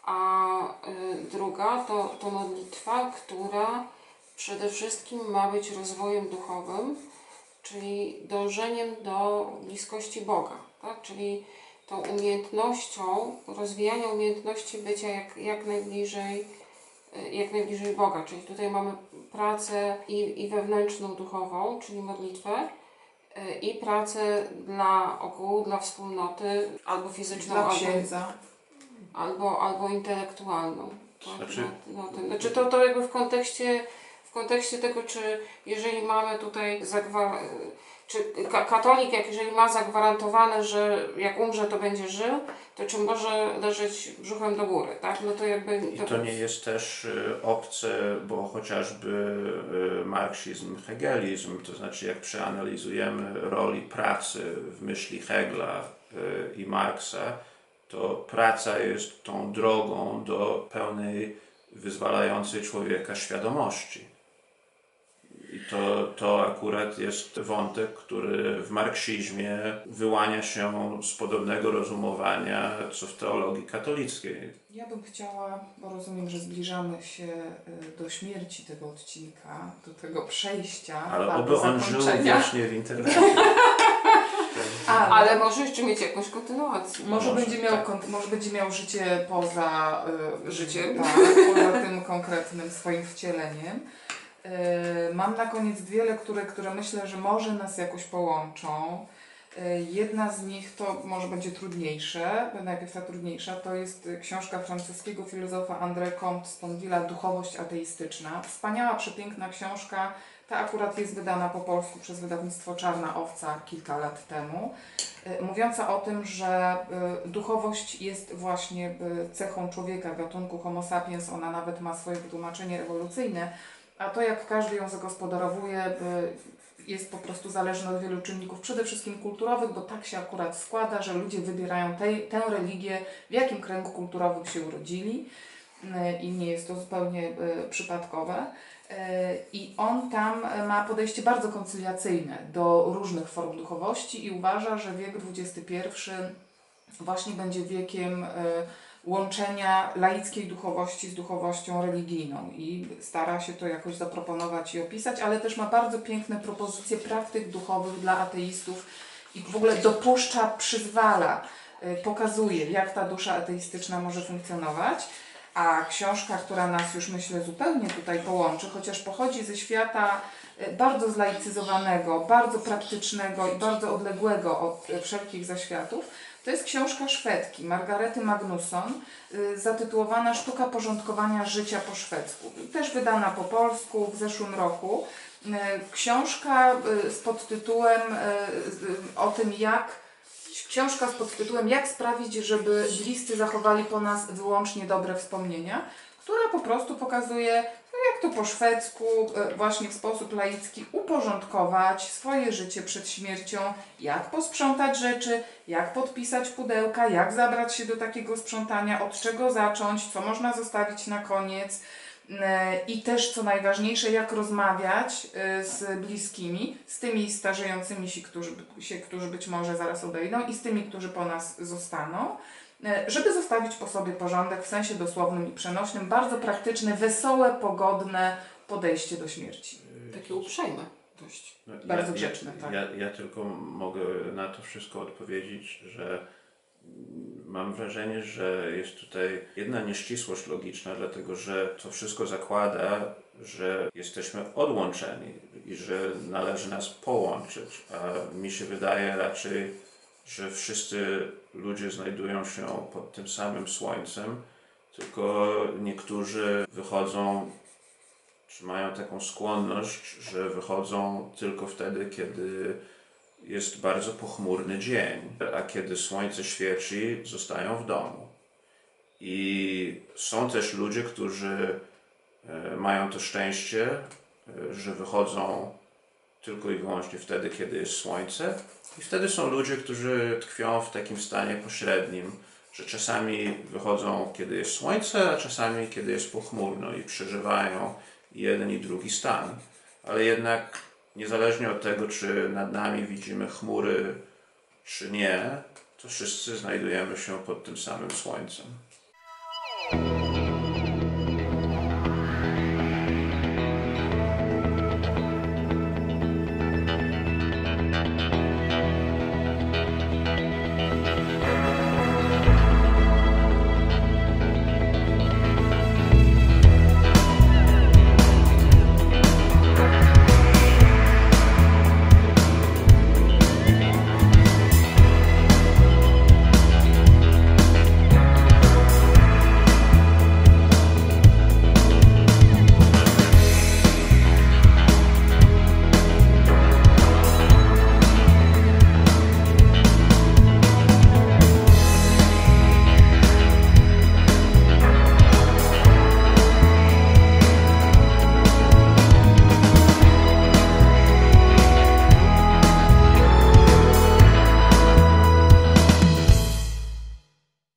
A druga to modlitwa, która przede wszystkim ma być rozwojem duchowym, czyli dążeniem do bliskości Boga, tak? Czyli tą umiejętnością, rozwijania umiejętności bycia jak najbliżej Boga. Czyli tutaj mamy pracę i wewnętrzną duchową, czyli modlitwę, i pracę dla ogółu, dla wspólnoty, albo fizyczną, Dla księdza. albo intelektualną. Tak? Znaczy to jakby w kontekście tego, czy jeżeli mamy tutaj czy katolik, jeżeli ma zagwarantowane, że jak umrze, to będzie żył, to czy może leżeć brzuchem do góry, tak? No to jakby... I to nie jest też obce, bo chociażby marksizm, hegelizm, to znaczy jak przeanalizujemy roli pracy w myśli Hegla i Marksa, to praca jest tą drogą do pełnej, wyzwalającej człowieka świadomości. I to akurat jest wątek, który w marksizmie wyłania się z podobnego rozumowania, co w teologii katolickiej. Ja bym chciała, bo rozumiem, że zbliżamy się do śmierci tego odcinka, do tego przejścia. Ale oby on żył wiecznie w internecie. Ale może jeszcze mieć jakąś kontynuację. Może będzie miał życie poza życiem. Tak, poza tym konkretnym swoim wcieleniem. Mam na koniec dwie lektury, które myślę, że może nas jakoś połączą. Jedna z nich to może będzie trudniejsze, najpierw ta trudniejsza, to jest książka francuskiego filozofa André Comte Sponville'a Duchowość ateistyczna. Wspaniała, przepiękna książka. Ta akurat jest wydana po polsku przez wydawnictwo Czarna Owca kilka lat temu, mówiąca o tym, że duchowość jest właśnie cechą człowieka, gatunku Homo sapiens, ona nawet ma swoje wytłumaczenie ewolucyjne, a to jak każdy ją zagospodarowuje jest po prostu zależne od wielu czynników, przede wszystkim kulturowych, bo tak się akurat składa, że ludzie wybierają tę religię, w jakim kręgu kulturowym się urodzili i nie jest to zupełnie przypadkowe. I on tam ma podejście bardzo koncyliacyjne do różnych form duchowości i uważa, że wiek XXI właśnie będzie wiekiem łączenia laickiej duchowości z duchowością religijną i stara się to jakoś zaproponować i opisać, ale też ma bardzo piękne propozycje praktyk duchowych dla ateistów i w ogóle dopuszcza, przyzwala, pokazuje, jak ta dusza ateistyczna może funkcjonować. A książka, która nas już myślę zupełnie tutaj połączy, chociaż pochodzi ze świata bardzo zlaicyzowanego, bardzo praktycznego i bardzo odległego od wszelkich zaświatów, to jest książka Szwedki Margarety Magnusson, zatytułowana Sztuka porządkowania życia po szwedzku. Też wydana po polsku w zeszłym roku. Książka z podtytułem o tym, jak sprawić, żeby bliscy zachowali po nas wyłącznie dobre wspomnienia, która po prostu pokazuje, no jak to po szwedzku, właśnie w sposób laicki uporządkować swoje życie przed śmiercią, jak posprzątać rzeczy, jak podpisać pudełka, jak zabrać się do takiego sprzątania, od czego zacząć, co można zostawić na koniec. I też, co najważniejsze, jak rozmawiać z bliskimi, z tymi starzejącymi się, którzy być może zaraz odejdą, i z tymi, którzy po nas zostaną, żeby zostawić po sobie porządek w sensie dosłownym i przenośnym. Bardzo praktyczne, wesołe, pogodne podejście do śmierci. Takie uprzejme dość. Bardzo grzeczne, tak. Ja tylko mogę na to wszystko odpowiedzieć, że mam wrażenie, że jest tutaj jedna nieścisłość logiczna, dlatego że to wszystko zakłada, że jesteśmy odłączeni i że należy nas połączyć, a mi się wydaje raczej, że wszyscy ludzie znajdują się pod tym samym słońcem, tylko niektórzy wychodzą, czy mają taką skłonność, że wychodzą tylko wtedy, kiedy jest bardzo pochmurny dzień, a kiedy słońce świeci, zostają w domu. I są też ludzie, którzy mają to szczęście, że wychodzą tylko i wyłącznie wtedy, kiedy jest słońce. I wtedy są ludzie, którzy tkwią w takim stanie pośrednim, że czasami wychodzą, kiedy jest słońce, a czasami, kiedy jest pochmurno, i przeżywają jeden i drugi stan. Ale jednak niezależnie od tego, czy nad nami widzimy chmury, czy nie, to wszyscy znajdujemy się pod tym samym słońcem.